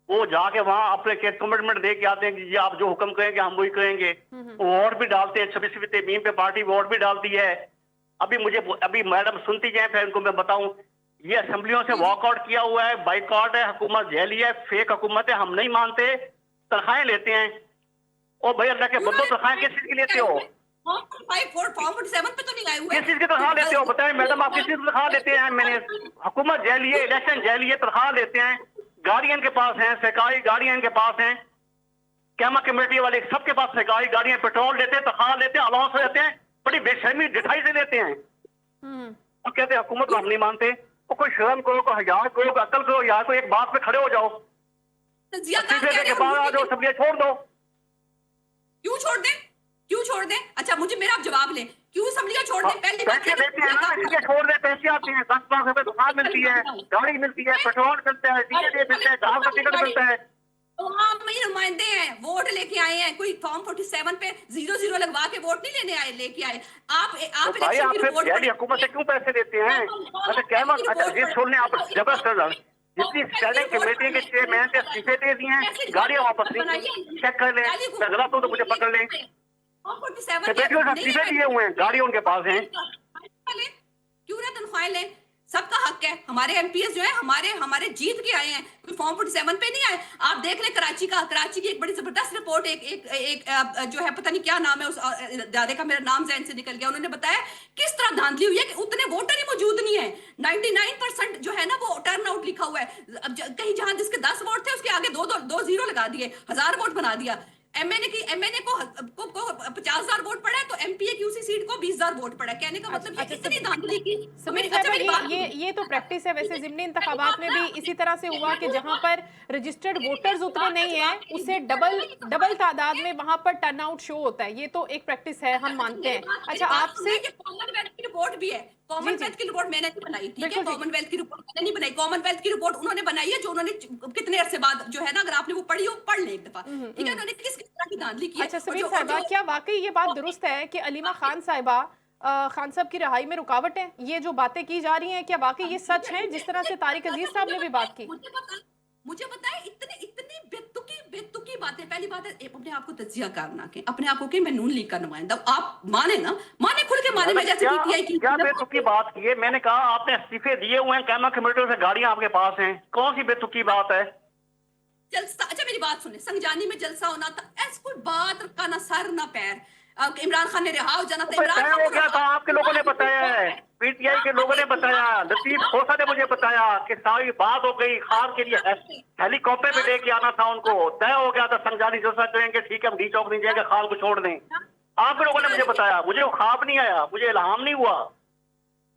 Speaker 2: वो जाके वहां अपने कमिटमेंट दे के आते हैं कि जी आप जो हुक्म करेंगे हम वही करेंगे। वो वोट भी डालते हैं, 26वीं तरमीम पे पार्टी वोट भी डालती है। अभी मैडम सुनती जाए, फिर इनको मैं बताऊं, ये असेंबलियों से वॉकआउट किया हुआ है, बाइकआउट है, हुकूमत जैली है, फेक हुकूमत है, हम नहीं मानते, तनख्वाहें लेते हैं। और भाई अल्लाह के बंदो, तनख्वाहें किस चीज की लेते हो?
Speaker 3: 47 पे तो नहीं आए हुए।
Speaker 2: किस चीज की तनख्वाह लेते हो? बताएं मैडम, आप किस चीज की तनख्वाह लेते हैं? मैंने हुकूमत जैली है, इलेक्शन जैली है, तनख्वाह लेते हैं। गाड़ियां इनके पास हैं, सरकारी गाड़ियां इनके पास हैं, कैमा कमेटी वाले सबके पास सरकारी गाड़ियां, पेट्रोल लेते हैं, तनख्वाह लेते हैं, अलाउंस लेते हैं, बड़ी बेशर्मी दिखाई से लेते हैं। और कहते हैं हुकूमत को हम नहीं मानते। और कोई शर्म करो, कोई हज़ार करो, कोई अकल करो, यार कोई एक बात पे खड़े हो जाओ। के बाद आ जाओ, सब ये छोड़ दो।
Speaker 3: क्यों छोड़ दें? क्यों छोड़ दें? अच्छा मुझे मेरा आप जवाब लें, क्यों असम्बली का छोड़ दें? पहली बात
Speaker 2: पैसे देते हैं ना, इसलिए छोड़ दे, पैसे आते हैं, 10 लाख रुपए दुकान मिलती है, गाड़ी मिलती है, पेट्रोल मिलता है, डीजल मिलता है, गाँव का टिकट मिलता है।
Speaker 3: तो हम ही नुमाइंदे हैं, वोट लेके आए हैं, कोई फॉर्म 47 पे 0-0 लगवा के वोट नहीं लेने आए, लेके आए आप
Speaker 2: तो
Speaker 3: आप
Speaker 2: भाई
Speaker 3: इलेक्शन की
Speaker 2: आप फिर
Speaker 3: रिपोर्ट
Speaker 2: दिल्ली हुकूमत से क्यों पैसे देते हैं? अच्छा क्या मत, अच्छा ये छोड़ने आप जबरदस्त जितनी स्टैंडिंग कमेटी के चेयरमैन के इस्तीफे दे दिए हैं, गाड़ियां वापस नहीं की, चेक कर लें, मैं गलत हूं तो मुझे पकड़ लें। बेटियों से इस्तीफे दिए हुए हैं, गाड़ी उनके पास है।
Speaker 3: क्यों ना तनख्वाहें लें, सबका हक है। हमारे एमपीएस जो है हमारे जीत के आए हैं, कोई फॉर्म 47 पे नहीं आए। आप देख लें कराची की एक बड़ी जबरदस्त रिपोर्ट, एक जो है पता नहीं क्या नाम है उस दादे का, मेरा नाम जहन से निकल गया, उन्होंने बताया किस तरह धांधली हुई है कि उतने वोटर ही मौजूद नहीं है। 99% जो है ना वो टर्न आउट लिखा हुआ है। अब कहीं जहां जिसके 10 वोट थे उसके आगे दो जीरो लगा दिए, 1000 वोट बना दिया। एमएनए को 50,000 वोट पड़ा है, तो एमपीए की उसी सीट को 20,000 वोट पड़ा है। कहने का मतलब ये इतनी धांधली की।
Speaker 1: सुमीर साहब, ये तो प्रैक्टिस है वैसे जिमनी इंतखाबात में भी इसी तरह से हुआ कि जहां पर रजिस्टर्ड वोटर्स उतने नहीं है, उससे डबल तादाद में वहां पर टर्नआउट शो होता है। ये तो एक प्रैक्टिस है, हम मानते हैं। अच्छा आपसे
Speaker 3: कॉमनवेल्थ की रिपोर्ट भी है, कॉमनवेल्थ की रिपोर्ट मैंने नहीं बनाई, ठीक है,
Speaker 1: बिल्कुल,
Speaker 3: कॉमनवेल्थ की रिपोर्ट मैंने नहीं बनाई, कॉमनवेल्थ की रिपोर्ट उन्होंने बनाई है, जो उन्होंने कितने अरसे बाद जो है ना, अगर आपने वो पढ़ी हो पढ़ लें एक दफा, ठीक है, उन्होंने किस किस तरह की धांधली की है।
Speaker 1: अच्छा समीर साहिबा, क्या वाकई ये बात दुरुस्त है कि अलीमा खान साहिबा खान साहब की रिहाई में रुकावट है? ये जो बातें की जा रही हैं, क्या वाकई ये सच है जिस तरह से तारिक अजीज साहब ने भी बात की?
Speaker 3: मुझे पता है, इतनी इतनी बेतुकी बातें। पहली बात है अपने आप को तजिया करना के, अपने आप को कि मैं नून लीग का नुमाइंदा, आप माने ना, माने खुल के माने। मैं जैसे पीटीआई की
Speaker 2: क्या बेतुकी बात की है? मैंने कहा आपने इस्तीफे दिए हुए हैं, कैमा कमेटी से गाड़ियां आपके पास हैं, कौन सी बेतुकी बात है?
Speaker 3: जलसा, अच्छा मेरी बात सुने, संजानी में जलसा होना था, ऐसी कोई बात का ना सर ना पैर। इमरान खान ने रिहा हो जाना था, इमरान
Speaker 2: हो गया था, आपके लोगों ने बताया है, पीटीआई के लोगों ने बताया, लतीफ खोसा ने मुझे बताया कि सारी बात हो गई, खान के लिए हेलीकॉप्टर पे लेके आना था उनको, तय हो गया था, संजानी जलसा करेंगे, ठीक है हम डी चौक नहीं जाएंगे, खान को छोड़ दें। आपके लोगों ने मुझे बताया, मुझे वो ख्वाब नहीं आया, मुझे इल्हाम नहीं हुआ।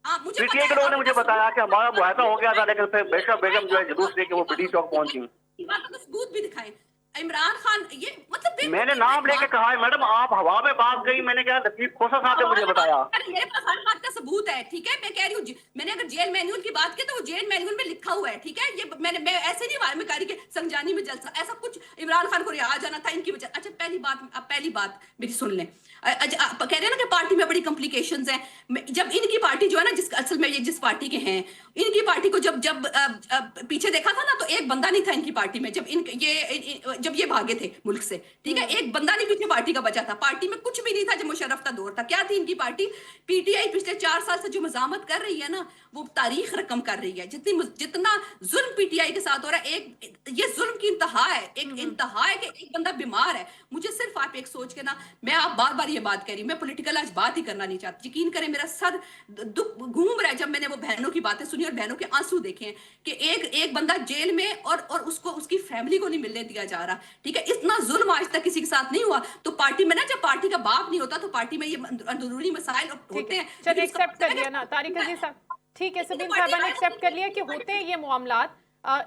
Speaker 2: पीटीआई के लोगों ने मुझे बताया कि हमारा मुआहदा हो गया था, लेकिन फिर बेगम जो है जुलूस लेके वो डी चौक पहुंची।
Speaker 3: सबूत भी दिखाएं। इमरान खान ये मतलब
Speaker 2: मैंने नाम लेके कहा है मैडम, आप हवा में बात गई, मैंने कहा लतीफ खोसा साहब ने मुझे बताया।
Speaker 3: मेरे पास हर बात का सबूत है, ठीक है, मैं कह रही हूँ मैंने अगर जेल मैनुअल की बात की तो वो जेल मैनुअल में लिखा हुआ है, ठीक है, ये मैं ऐसे नहीं मैं कह रही कि संजानी में जलसा ऐसा कुछ इमरान खान को रिहा जाना था इनकी वजह। अच्छा पहली बात मेरी सुन लें। आप कह रहे हैं ना कि पार्टी में बड़ी कॉम्प्लिकेशंस हैं। जब इनकी पार्टी जो है ना, असल में ये जिस पार्टी के हैं, इनकी पार्टी को जब जब पीछे देखा था ना, तो एक बंदा नहीं था इनकी पार्टी में। जब ये भागे थे मुल्क से, ठीक है, एक बंदा नहीं पीछे पार्टी का बचा था। पार्टी में कुछ भी नहीं था जब मुशर्रफ का दौर था। क्या थी इनकी पार्टी? पीटीआई पिछले 4 साल से जो मजामत कर रही है ना, वो तारीख रकम कर रही है। जितना जुल्म पीटीआई के साथ हो रहा है, ये जुल्म की इंतहा है, एक इंतहा है कि एक बंदा बीमार है। मुझे सिर्फ आप एक सोच के ना, मैं आप बार बार ये बात कह रही हूँ, मैं पॉलिटिकल आज बात ही करना नहीं चाहती। यकीन करें मेरा सर दुख घूम रहा है जब मैंने वो बहनों की बातें सुनी और बहनों के आंसू देखे हैं कि एक बंदा जेल में और उसको उसकी फैमिली को नहीं मिलने दिया जा रहा, ठीक है। इतना जुल्म आज तक किसी के साथ नहीं हुआ। तो पार्टी में ना, जब पार्टी का बाप नहीं होता तो पार्टी में ये अंदरूनी मसाइल होते हैं।
Speaker 1: चलिए एक्सेप्ट कर लिया ना तारिक अजीज साहब, ठीक है, सबीन साहबा ने एक्सेप्ट कर लिया कि होते हैं ये मामलात,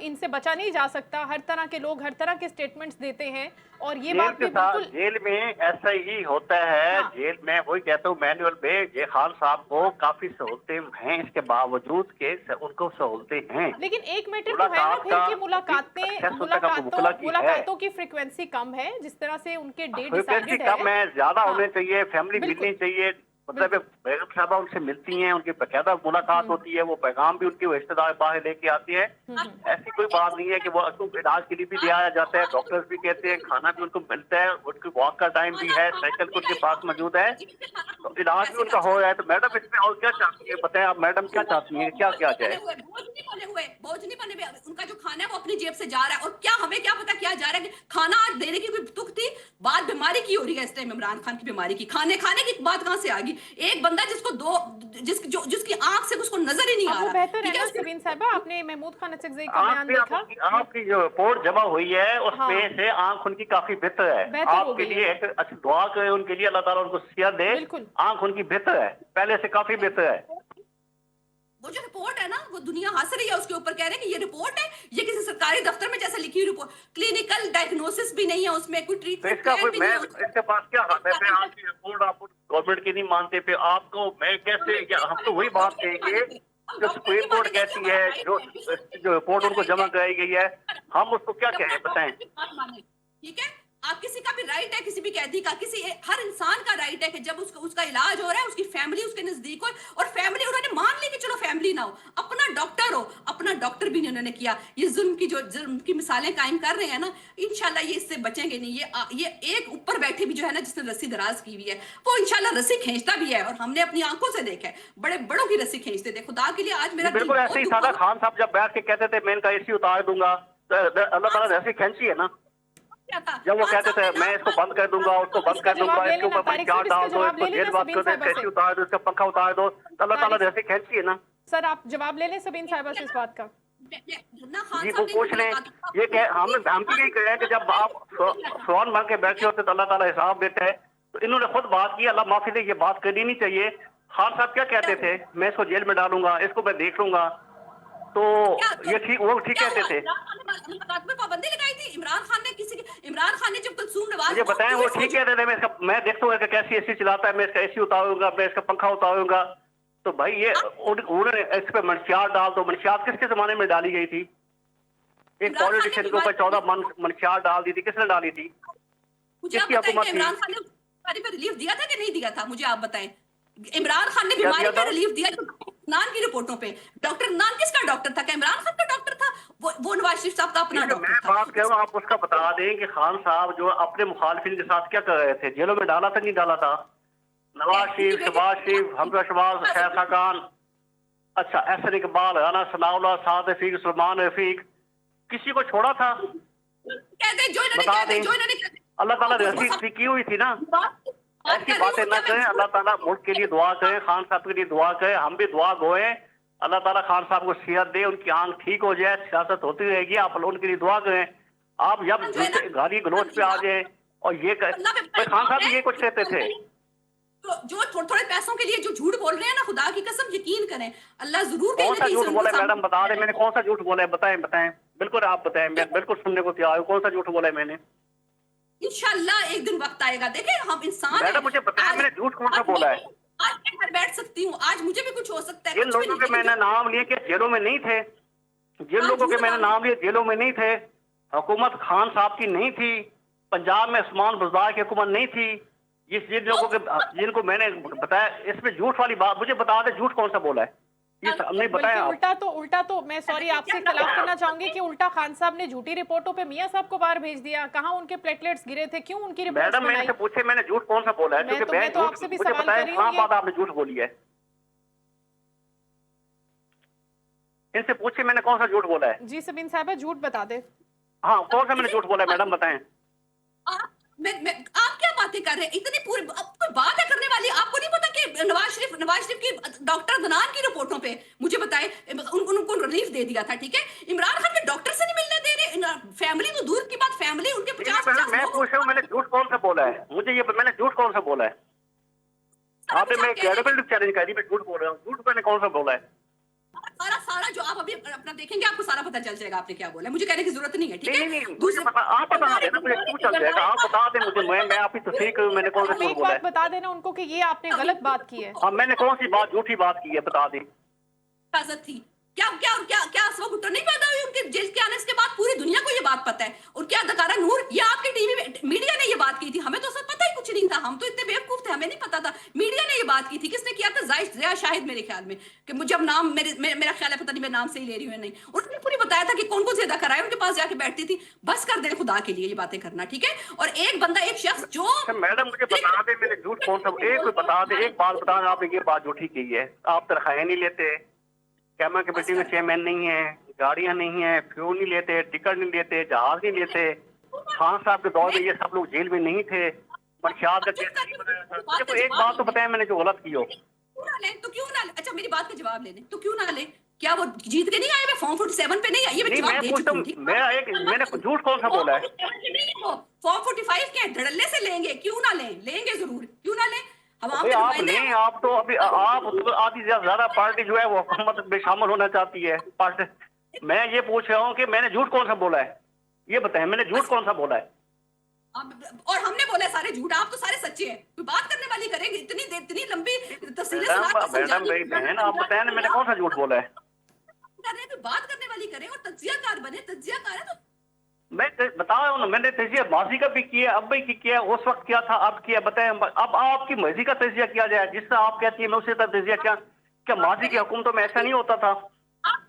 Speaker 1: इनसे बचा नहीं जा सकता। हर तरह के लोग हर तरह के स्टेटमेंट्स देते हैं और ये बात भी बिल्कुल
Speaker 2: जेल में ऐसा ही होता है। हाँ। जेल में वही कहता हूँ, मैनुअल में ये खान साहब को काफी सहूलतें हैं, इसके बावजूद के उनको सहूलतें हैं।
Speaker 1: लेकिन एक मैटर तो है ना फिर कि मुलाकातों की फ्रीक्वेंसी कम है, जिस तरह से उनके डेट डिसाइडेड है,
Speaker 2: कम है, ज्यादा होने चाहिए, फैमिली मिलनी चाहिए। मतलब बेगम साहबा उनसे मिलती हैं, उनकी बकायदा मुलाकात होती है, वो पैगाम भी उनके रिश्तेदार बाहर लेके आती है। ऐसी कोई बात नहीं है कि वो इलाज के लिए भी दिया जाता है, डॉक्टर्स भी कहते हैं, खाना भी उनको मिलता है, उनकी वॉक का टाइम भी है, साइकिल उनके पास मौजूद है, तो इलाज भी उनका हो रहा है। तो मैडम इसमें और क्या चाहती है बताएं आप, मैडम क्या चाहती है, क्या क्या जाए?
Speaker 3: बोझ नहीं बने हुए, उनका जो खाना है वो अपनी जेब से जा रहा है। और क्या हमें क्या पता क्या जा रहा है? खाना आज देने की कोई तुक थी? बात बीमारी की हो रही है इस टाइम, इमरान खान की बीमारी की। खाने की बात कहां से आ गई? एक बंदा जिसकी आंख से उसको नजर ही नहीं आ रहा।
Speaker 1: बेहतर है ना सबीन साहिबा, आपने महमूद खान अचकज़ई का बयान देखा,
Speaker 2: आपकी जो रिपोर्ट जमा हुई है उसमें से आंख उनकी काफी बेहतर है। आपके लिए एक अच्छी दुआ करें उनके लिए, अल्लाह ताला उनको सेहत दे। आंख उनकी बेहतर है, पहले से काफी बेहतर है।
Speaker 3: वो जो रिपोर्ट है ना, वो दुनिया हंस रही है उसके ऊपर, कह रहे हैं कि ये रिपोर्ट है, ये किसी सरकारी दफ्तर में जैसे लिखी हुई रिपोर्ट, क्लिनिकल डायग्नोसिस भी नहीं है उसमें, कोई
Speaker 2: तो
Speaker 3: ट्रीटमेंट
Speaker 2: इसका
Speaker 3: प्लान
Speaker 2: कोई
Speaker 3: भी
Speaker 2: मैं
Speaker 3: नहीं है उसमें।
Speaker 2: इसके पास क्या हाथ है? फिर आपकी रिपोर्ट आप गवर्नमेंट की नहीं मानते, फिर आपको मैं कैसे, या हम तो वही बात कहेंगे
Speaker 3: हम
Speaker 2: जो
Speaker 3: डॉक्टर
Speaker 2: सुप्रीम
Speaker 3: की
Speaker 2: कोर्ट
Speaker 3: मानेंगे कि
Speaker 2: कहती है,
Speaker 3: हमारा राइट
Speaker 2: जो
Speaker 3: है,
Speaker 2: जो रिपोर्ट
Speaker 3: क्या
Speaker 2: उनको
Speaker 3: राइट
Speaker 2: जमा
Speaker 3: है
Speaker 2: कराई गई है, हम उसको क्या
Speaker 3: कि अपना
Speaker 2: कहें बताएं?
Speaker 3: डॉक्टर की बात माने, ठीक है। आप किसी का भी राइट है, किसी भी कैदी का, हर इंसान का राइट है कि जब उसका इलाज हो रहा है, उसकी फैमिली उसके नजदीक हो, और फैमिली उन्होंने मान ली कि चलो फैमिली ना हो, अपना डॉक्टर हो, अपना डॉक्टर भी नहीं उन्होंने किया। ये जुल्म की मिसालें कायम कर रहे हैं ना, इंशाल्लाह ये इससे बचेंगे नहीं। ये एक ऊपर बैठे भी जो है ना, जिसने रस्सी दराज की हुई है, वो इंशाल्लाह रस्सी खींचता भी है, और हमने अपनी आंखों से देखा है, बड़े बड़ों की रस्सी खींचते थे। खुदा के लिए आज
Speaker 2: जी
Speaker 3: मेरा दिल
Speaker 2: बिल्कुल ऐसे
Speaker 3: बहुत
Speaker 2: ही
Speaker 3: दुख
Speaker 2: था ना,
Speaker 3: हुआ।
Speaker 2: खान साहब जब बैठ के कहते थे मैं इनका एसी उतार दूंगा, तो अल्लाह ताला ने ऐसी खींची है ना।
Speaker 3: क्या था
Speaker 2: जब वो
Speaker 3: खान
Speaker 2: कहते
Speaker 3: साहब
Speaker 2: थे
Speaker 3: ने
Speaker 2: मैं
Speaker 3: नाम
Speaker 2: इसको बंद कर दूंगा, उसको बंद
Speaker 1: इसका
Speaker 2: कर
Speaker 1: जवाब
Speaker 2: दूंगा,
Speaker 1: ले
Speaker 2: इसके
Speaker 1: लेना,
Speaker 2: ऊपर
Speaker 1: तारिक
Speaker 2: पंचायत
Speaker 1: साहब, इसका
Speaker 2: डाल दो,
Speaker 1: जवाब
Speaker 2: इसको
Speaker 1: ले
Speaker 2: जेल
Speaker 1: लेना
Speaker 2: बात
Speaker 1: सबीन
Speaker 2: कर दो,
Speaker 1: साहिबा
Speaker 2: इसका
Speaker 1: से।
Speaker 2: एसी उतार दो, इसका पंखा उतार दो, तो अल्लाह ताला
Speaker 1: तारिक,
Speaker 2: ने ऐसी खींची है ना।
Speaker 1: सर आप जवाब ले लें सबीन साहिबा से इस बात का।
Speaker 3: ना खान
Speaker 2: जी वो
Speaker 3: साहब ने
Speaker 2: पूछ
Speaker 3: इनकी
Speaker 2: लें।
Speaker 3: मुलाकात
Speaker 2: ये कह हम भी यही कह रहे हैं कि जब आप स्वान बन के बैठे होते तो अल्लाह ताला हिसाब देता है। तो इन्होंने खुद बात की, अल्लाह माफी दे, ये बात करनी नहीं चाहिए। खान साहब क्या कहते थे, मैं इसको जेल में डालूंगा, इसको मैं देख लूंगा, तो
Speaker 3: क्या तो
Speaker 2: ये ठीक, वो ठीक
Speaker 3: क्या
Speaker 2: कहते
Speaker 3: हुआ?
Speaker 2: थे।
Speaker 3: इमरान खान ने मुलाकात में पाबंदी लगाई थी। इमरान खान ने जब कुलसूम नवाज
Speaker 2: मुझे
Speaker 3: को
Speaker 2: बताएं,
Speaker 3: क्यों
Speaker 2: वो
Speaker 3: इसको
Speaker 2: ठीक कहते थे मैं देखता हूँ कि कैसी एसी चलाता है, मैं इसका एसी उतारूंगा, मैं इसका पंखा उतारूंगा। तो भाई ये उन्होंने इस पे मंशियात डाल दो। मंशियात किसके जमाने में डाली गई थी? एक
Speaker 3: इमरान खान ने
Speaker 2: पॉलिटिशियन के ऊपर 14 मन मंशियात डाल दी थी, किसने डाली थी?
Speaker 3: मुझे आप
Speaker 2: किसकी
Speaker 3: बताएं कि
Speaker 2: हुकूमत थी?
Speaker 3: इमरान खान ने बीमारी पे रिलीफ दिया था कि नहीं दिया था? मुझे आप बताएं, इमरान खान ने
Speaker 2: क्या
Speaker 3: बीमारी
Speaker 2: दिया
Speaker 3: पे
Speaker 2: था?
Speaker 3: रिलीफ दिया नान की रिपोर्टों पे। डॉक्टर नान किसका डॉक्टर था? क्या इमरान खान का डॉक्टर था? वो नवाज शरीफ साहब का अपना
Speaker 2: ठीक है, मैं
Speaker 3: डॉक्टर था।
Speaker 2: बात कर रहा हूँ, आप उसका बता दें कि खान साहब जो अपने मुखालिफिन के साथ क्या कर रहे थे, जेलों में डाला था नहीं डाला था? नवाज
Speaker 3: उनकी
Speaker 2: शरीफ,
Speaker 3: बेटी
Speaker 2: शहबाज शरीफ, हमजा शहबाज, शहसा खान, अच्छा एहसन इकबाल, राना सनाउल्लाह, साद रफीक, सलमान रफीक, किसी को छोड़ा था?
Speaker 3: कहते हैं,
Speaker 2: बता दें। अल्लाह ताला ने रसीद की हुई थी ना।
Speaker 3: बात
Speaker 2: ऐसी
Speaker 3: कर रही
Speaker 2: बातें
Speaker 3: हूँ
Speaker 2: ना
Speaker 3: क्या
Speaker 2: करें।
Speaker 3: मैं
Speaker 2: अल्लाह ताला मुल्क के लिए दुआ करें, खान साहब के लिए दुआ करें, हम भी दुआ गोएं। अल्लाह ताला खान साहब को सेहत दे, उनकी आंख ठीक हो जाए, सियासत होती रहेगी, आप उनके लिए दुआ करें। आप जब
Speaker 3: जो है ना,
Speaker 2: गाली गलौज पे आ जाए और ये
Speaker 3: अल्लाह पे
Speaker 2: भाई खान साहब भी ये कुछ कहते थे।
Speaker 3: तो जो थोड़े थोड़े पैसों के लिए जो झूठ बोल रहे हैं ना, खुदा की कसम यकीन करें, अल्लाह जरूर कहीं
Speaker 2: कौन
Speaker 3: ना
Speaker 2: सा
Speaker 3: कहीं
Speaker 2: झूठ
Speaker 3: से उनको
Speaker 2: बोला है मैडम, बता दें,
Speaker 3: सामने।
Speaker 2: मैंने कौन सा झूठ बोला है? बताएं बताएं, बिल्कुल आप बताएं, मैं बिल्कुल सुनने को तैयार हूँ। कौन सा झूठ बोला है मैंने?
Speaker 3: इंशाल्लाह एक दिन वक्त आएगा, देखें हम इंसान हैं।
Speaker 2: मैडम मुझे बताएं,
Speaker 3: आज
Speaker 2: मैंने झूठ कौन सा
Speaker 3: आज
Speaker 2: बोला है?
Speaker 3: आज मैं घर बैठ सकती हूँ, आज मुझे भी कुछ हो सकता है,
Speaker 2: जिन
Speaker 3: कुछ भी
Speaker 2: लोगों
Speaker 3: नहीं,
Speaker 2: के
Speaker 3: लेकिन
Speaker 2: मैंने नाम लिए कि जेलों में नहीं थे, जिन
Speaker 3: हाँ
Speaker 2: लोगों के
Speaker 3: झूठ
Speaker 2: मैंने
Speaker 3: बोल
Speaker 2: नाम लिए जेलों में नहीं थे, हुकूमत खान साहब की नहीं थी, पंजाब में उस्मान बुज़दार की हुकूमत नहीं थी, जिन लोगों के जिनको मैंने बताया, इसमें झूठ वाली बात मुझे बता दे, झूठ कौन सा बोला है? ये नहीं बताया
Speaker 1: बल्कि
Speaker 2: आप।
Speaker 1: उल्टा तो मैं सॉरी आपसे इख्तिलाफ करना चाहूंगी कि उल्टा खान साहब ने झूठी रिपोर्टों पे मियां साहब को बाहर भेज दिया। कहाँ उनके प्लेटलेट्स गिरे थे, क्यों उनकी रिपोर्ट्स
Speaker 2: मैडम मैंने
Speaker 1: बनाई?
Speaker 2: से पूछे, मैंने झूठ कौन सा बोला है? क्योंकि
Speaker 1: मैं तो
Speaker 2: झूठ,
Speaker 1: आपसे भी
Speaker 2: मुझे
Speaker 1: सवाल
Speaker 2: बताएं
Speaker 1: कर रही हूँ
Speaker 2: कहाँ
Speaker 1: ये।
Speaker 2: बात आपने झूठ बोली है? इनसे पूछे मैंने कौन सा झूठ बोला है।
Speaker 1: जी सबीन साहिबा, झूठ बता दे।
Speaker 2: हाँ, कौन सा मैंने झूठ बोला है मैडम, बताएं।
Speaker 3: आप क्या बातें कर रहे हैं? इतनी पूरी कोई बात है करने वाली? आपको नहीं पता कि नवाज शरीफ की डॉक्टर दनान की रिपोर्टों पे मुझे बताए उनको रिलीफ दे दिया था, ठीक है। इमरान खान के डॉक्टर से नहीं मिलने दे रहे, फैमिली तो दूर की बात, फैमिली उनके 50-50
Speaker 2: मैं पूछ रहा हूँ, मैंने झूठ कौन सा बोला है? मुझे ये मैंने झूठ कौन सा बोला है? आपने मैं क्रेडिबिलिटी चैलेंज कर दी, मैं झूठ बोल रहा हूँ। झूठ मैंने कौन सा बोला है?
Speaker 3: सारा जो आप अभी अपना देखेंगे, आपको सारा पता चल जाएगा आपने क्या बोला है। मुझे कहने की जरूरत नहीं है, ठीक है।
Speaker 2: नहीं, मुझे पता, आप बता देना, मुझे क्यों चल जाएगा? आप बता दें मुझे, मैं आप ही तस्दीक करूं मैंने कौन सा
Speaker 1: आप
Speaker 2: झूठ
Speaker 1: एक
Speaker 2: बोला
Speaker 1: बात
Speaker 2: है।
Speaker 1: बता देना उनको कि ये आपने गलत बात की है।
Speaker 2: अब मैंने कौन सी बात, झूठी बात की है, बता दें।
Speaker 3: इजाजत थी क्या क्या क्या क्या असवा भुट्टो नहीं पैदा हुई उनके जेल के आने के बाद? पूरी दुनिया को ये बात पता है। और क्या अदाकारा नूर, ये आपके टीवी में मीडिया ने ये बात की थी, हमें तो सब पता ही कुछ नहीं था, हम तो इतने बेवकूफ थे, हमें नहीं पता था। मीडिया ने ये बात की थी, किसने किया था? ज़िया शाहिद मेरे ख्याल में, कि मुझे अब नाम मेरा ख्याल है, पता नहीं मैं नाम सही ले रही हूँ नहीं, उन्होंने पूरी बताया था कि कौन कौन से अदाकारा है, उनके पास जाके बैठती थी। बस कर दे खुदा के लिए ये बातें करना, ठीक है। और एक बंदा, एक शख्स जो
Speaker 2: मैडम मुझे बता दे, मैंने झूठ कौन सा, एक कोई बता दे, एक बात बता दें, आपने ये बात झूठी की है। आप तनख्वाहें नहीं लेते, कैमरा कमेटी में चेयरमैन नहीं है, गाड़ियां नहीं है, फ्यूल नहीं लेते, टिकट नहीं लेते, जहाज नहीं लेते। खान साहब के दौर में ये सब लोग जेल में नहीं थे, मंशियात का केस नहीं बनाया था। मुझे कोई एक बात तो बताएं मैंने जो गलत की हो।
Speaker 3: क्यों ना ले, तो क्यों ना ले? अच्छा मेरी बात का जवाब ले ले, तो क्यों ना ले? क्या वो जीत के नहीं आए? मैं फॉर्म 47 पे नहीं आई, ये मैं
Speaker 2: नहीं,
Speaker 3: जवाब
Speaker 2: मैं
Speaker 3: दे
Speaker 2: पूछता
Speaker 3: चुकी
Speaker 2: हूँ,
Speaker 3: हूँ, ठीक है?
Speaker 2: मैंने झूठ कौन सा बोला है?
Speaker 3: फॉर्म 45 के धड़ल्ले से लेंगे, क्यों ना लें? लेंगे जरूर, क्यों ना लें? हम
Speaker 2: भाई
Speaker 3: आपके
Speaker 2: आप
Speaker 3: नुमाइंदे
Speaker 2: नहीं,
Speaker 3: हैं।
Speaker 2: आप तो अभी आप तो आधी से ज्यादा पार्टी जो है वो हुकूमत में शामिल होना चाहती है पार्टी। मैं ये पूछ रहा हूँ कि मैंने झूठ कौन सा बोला है, ये बताएं, मैंने झूठ कौन सा बोला है?
Speaker 3: और हमने बोला है सारे झूठ, आप तो सारे सच्चे हैं। कोई बात करने वाली करेंगे, इतनी देर इतनी लंबी तफसीलें
Speaker 2: मैडम
Speaker 3: सुना के
Speaker 2: मैडम
Speaker 3: समझाने
Speaker 2: भाई
Speaker 3: की
Speaker 2: बहन, आप बताएं ना, मैंने
Speaker 3: जरूरत
Speaker 2: कौन सा झूठ बोला है?
Speaker 3: कर रहे हैं। कोई बात करने वाली करें और तज्जियाकार बने, तज्जियाकार है तो
Speaker 2: मैं बता रहा हूँ ना, मैंने तजिया माजी का भी किया, अब भी किया, उस वक्त किया था, अब किया, बताएं। अब आपकी मर्जी का तजिया किया जाए, जिस तरह आप कहती है मैं उसी तरह तजिया क्या? क्या माजी की हुकूमतों में ऐसा नहीं होता था?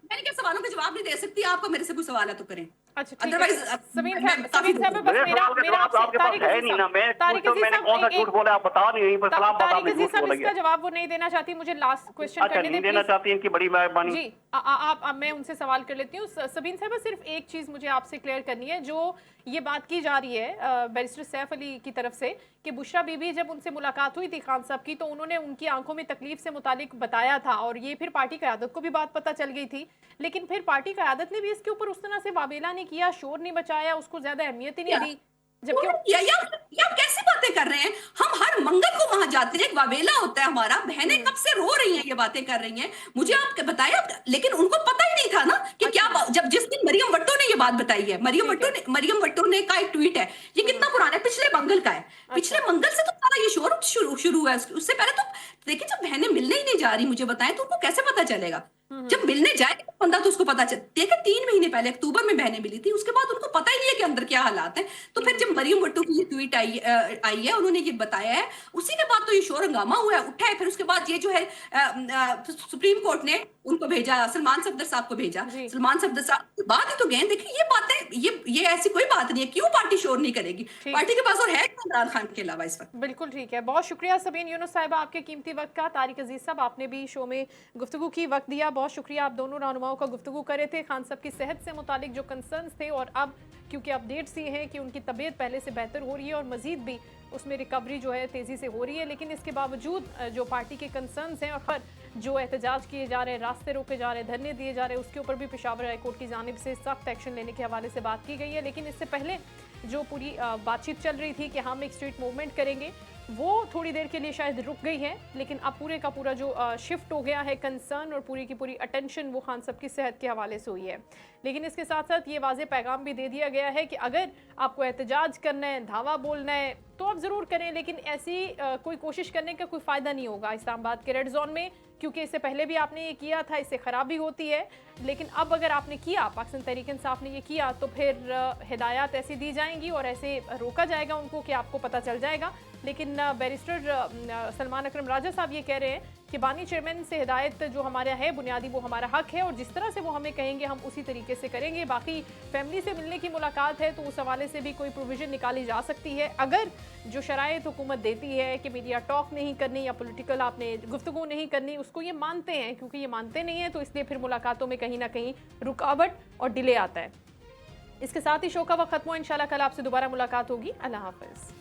Speaker 3: मैंने क्या सवालों के जवाब नहीं दे सकती? आपको मेरे से कोई सवाल है तो करें,
Speaker 1: अच्छा ठीक है।
Speaker 3: अदरवाइज
Speaker 1: समीन
Speaker 3: मैं
Speaker 1: साहब,
Speaker 3: काफी
Speaker 1: समीन साहब, बस
Speaker 2: मेरे
Speaker 1: मेरा
Speaker 2: सवाल के
Speaker 1: मेरा
Speaker 2: जवाब आपके पास
Speaker 1: तारिक
Speaker 2: है
Speaker 1: अजीज
Speaker 2: नहीं
Speaker 1: साहब,
Speaker 2: ना। मैं
Speaker 1: तारिक
Speaker 2: तो
Speaker 1: अजीज
Speaker 2: मैंने
Speaker 1: साहब,
Speaker 2: कौन सा झूठ बोला आप बता नहीं रही, पर सलाम बता
Speaker 1: तारिक
Speaker 2: मैं
Speaker 1: अजीज
Speaker 2: झूठ
Speaker 1: साहब,
Speaker 2: बोला
Speaker 1: इसका
Speaker 2: गया।
Speaker 1: जवाब वो नहीं देना चाहती, मुझे लास्ट क्वेश्चन
Speaker 2: अच्छा
Speaker 1: करने
Speaker 2: नहीं
Speaker 1: दें
Speaker 2: देना
Speaker 1: प्लीज।
Speaker 2: चाहती, इनकी बड़ी मेहरबानी।
Speaker 1: जी आप मैं उनसे सवाल कर लेती हूँ। सबीन साहब, सिर्फ एक चीज़ मुझे आपसे क्लियर करनी है। जो ये बात की जा रही है बैरिस्टर सैफ अली की तरफ से कि बुशरा बीबी जब उनसे मुलाकात हुई थी खान साहब की, तो उन्होंने उनकी आंखों में तकलीफ से मुतालिक बताया था, और ये फिर पार्टी क़यादत को भी बात पता चल गई थी। लेकिन फिर पार्टी क़यादत ने भी इसके ऊपर उस तरह से वावेला नहीं किया, शोर नहीं बचाया, उसको ज्यादा अहमियत ही नहीं दी, जबकि
Speaker 3: ये आप कैसी बातें कर रहे हैं? हम हर मंगल को वहां जाते हैं, एक वावेला होता है हमारा। बहनें कब से रो रही हैं, ये बातें कर रही हैं। मुझे आप बताइए लेकिन उनको पता ही नहीं था ना कि क्या जब जिस दिन मरियम भट्टो ने ये बात बताई है, मरियम भट्टो ने का एक ट्वीट है, ये कितना पुराना है, पिछले मंगल का है। पिछले मंगल से तो सारा ये शोर शुरू हुआ है। उससे पहले तो देखिए, जब बहनें मिलने ही नहीं जा रही, मुझे बताएं तो उनको कैसे पता चलेगा? जब मिलने जाएगी तो बंदा तो उसको पता चल। देखिए 3 महीने पहले अक्टूबर में बहनें मिली थी, उसके बाद उनको पता ही नहीं है कि अंदर क्या हालात हैं। तो फिर जब मरियम भट्टो की ये ट्वीट आई है, उन्होंने ये बताया है, उसी के बाद तो ये शोर हंगामा हुआ है, उठा है। फिर उसके बाद ये जो है सुप्रीम कोर्ट ने उनको भेजा, सलमान सफदर साहब को भेजा।
Speaker 1: जी।
Speaker 3: सलमान सफदर साहब बात ही तो गए। देखिए ये बातें, ये ऐसी कोई बात नहीं है। क्यों पार्टी शोर नहीं करेगी?
Speaker 1: ठीक।
Speaker 3: पार्टी के पास और है इमरान खान के अलावा इस वक्त?
Speaker 1: बिल्कुल ठीक है। बहुत शुक्रिया सबीन यूनुस साहिबा आपके कीमती वक्त का। तारिक अजीज साहब, आपने भी शो में गुफ्तगू की, वक्त दिया, बहुत शुक्रिया। आप दोनों रहनुमाओं का गुफ्तगू कर रहे थे खान साहब की सेहत से मुतालिक जो कंसर्न्स थे, और अब क्योंकि अपडेट्स ये हैं कि उनकी तबीयत पहले से बेहतर हो रही है और मजीद भी उसमें रिकवरी जो है तेज़ी से हो रही है। लेकिन इसके बावजूद जो पार्टी के कंसर्न्स हैं, और फिर जो एहतजाज किए जा रहे हैं, रास्ते रोके जा रहे हैं, धरने दिए जा रहे हैं, उसके ऊपर भी पेशावर हाईकोर्ट की जानिब से सख्त एक्शन लेने के हवाले से बात की गई है। लेकिन इससे पहले जो पूरी बातचीत चल रही थी कि हम एक स्ट्रीट मूवमेंट करेंगे, वो थोड़ी देर के लिए शायद रुक गई है। लेकिन अब पूरे का पूरा जो शिफ्ट हो गया है कंसर्न, और पूरी की पूरी अटेंशन वो खान साहब की सेहत के हवाले से हुई है। लेकिन इसके साथ साथ ये वाज़ेह पैगाम भी दे दिया गया है कि अगर आपको एहतजाज करना है, धावा बोलना है, तो आप ज़रूर करें, लेकिन ऐसी कोई कोशिश करने का कोई फ़ायदा नहीं होगा इस्लामाबाद के रेड जोन में, क्योंकि इससे पहले भी आपने ये किया था, इससे ख़राबी होती है। लेकिन अब अगर आपने किया, पाकिस्तान तहरीक इंसाफ ने ये किया, तो फिर हिदायत ऐसी दी जाएंगी और ऐसे रोका जाएगा उनको कि आपको पता चल जाएगा। लेकिन बैरिस्टर सलमान अकरम राजा साहब ये कह रहे हैं कि बानी चेयरमैन से हिदायत जो हमारा है बुनियादी, वो हमारा हक है, और जिस तरह से वो हमें कहेंगे हम उसी तरीके से करेंगे। बाकी फैमिली से मिलने की मुलाकात है, तो उस हवाले से भी कोई प्रोविज़न निकाली जा सकती है। अगर जो शराइत हुकूमत देती है कि मीडिया टॉक नहीं करनी या पॉलिटिकल आपने गुफ्तगू नहीं करनी, उसको ये मानते हैं, क्योंकि ये मानते नहीं हैं, तो इसलिए फिर मुलाकातों में कहीं ना कहीं रुकावट और डिले आता है। इसके साथ ही शो का वक्त खत्म हुआ। इंशाल्लाह कल आपसे दोबारा मुलाकात होगी। अल्लाह हाफिज़।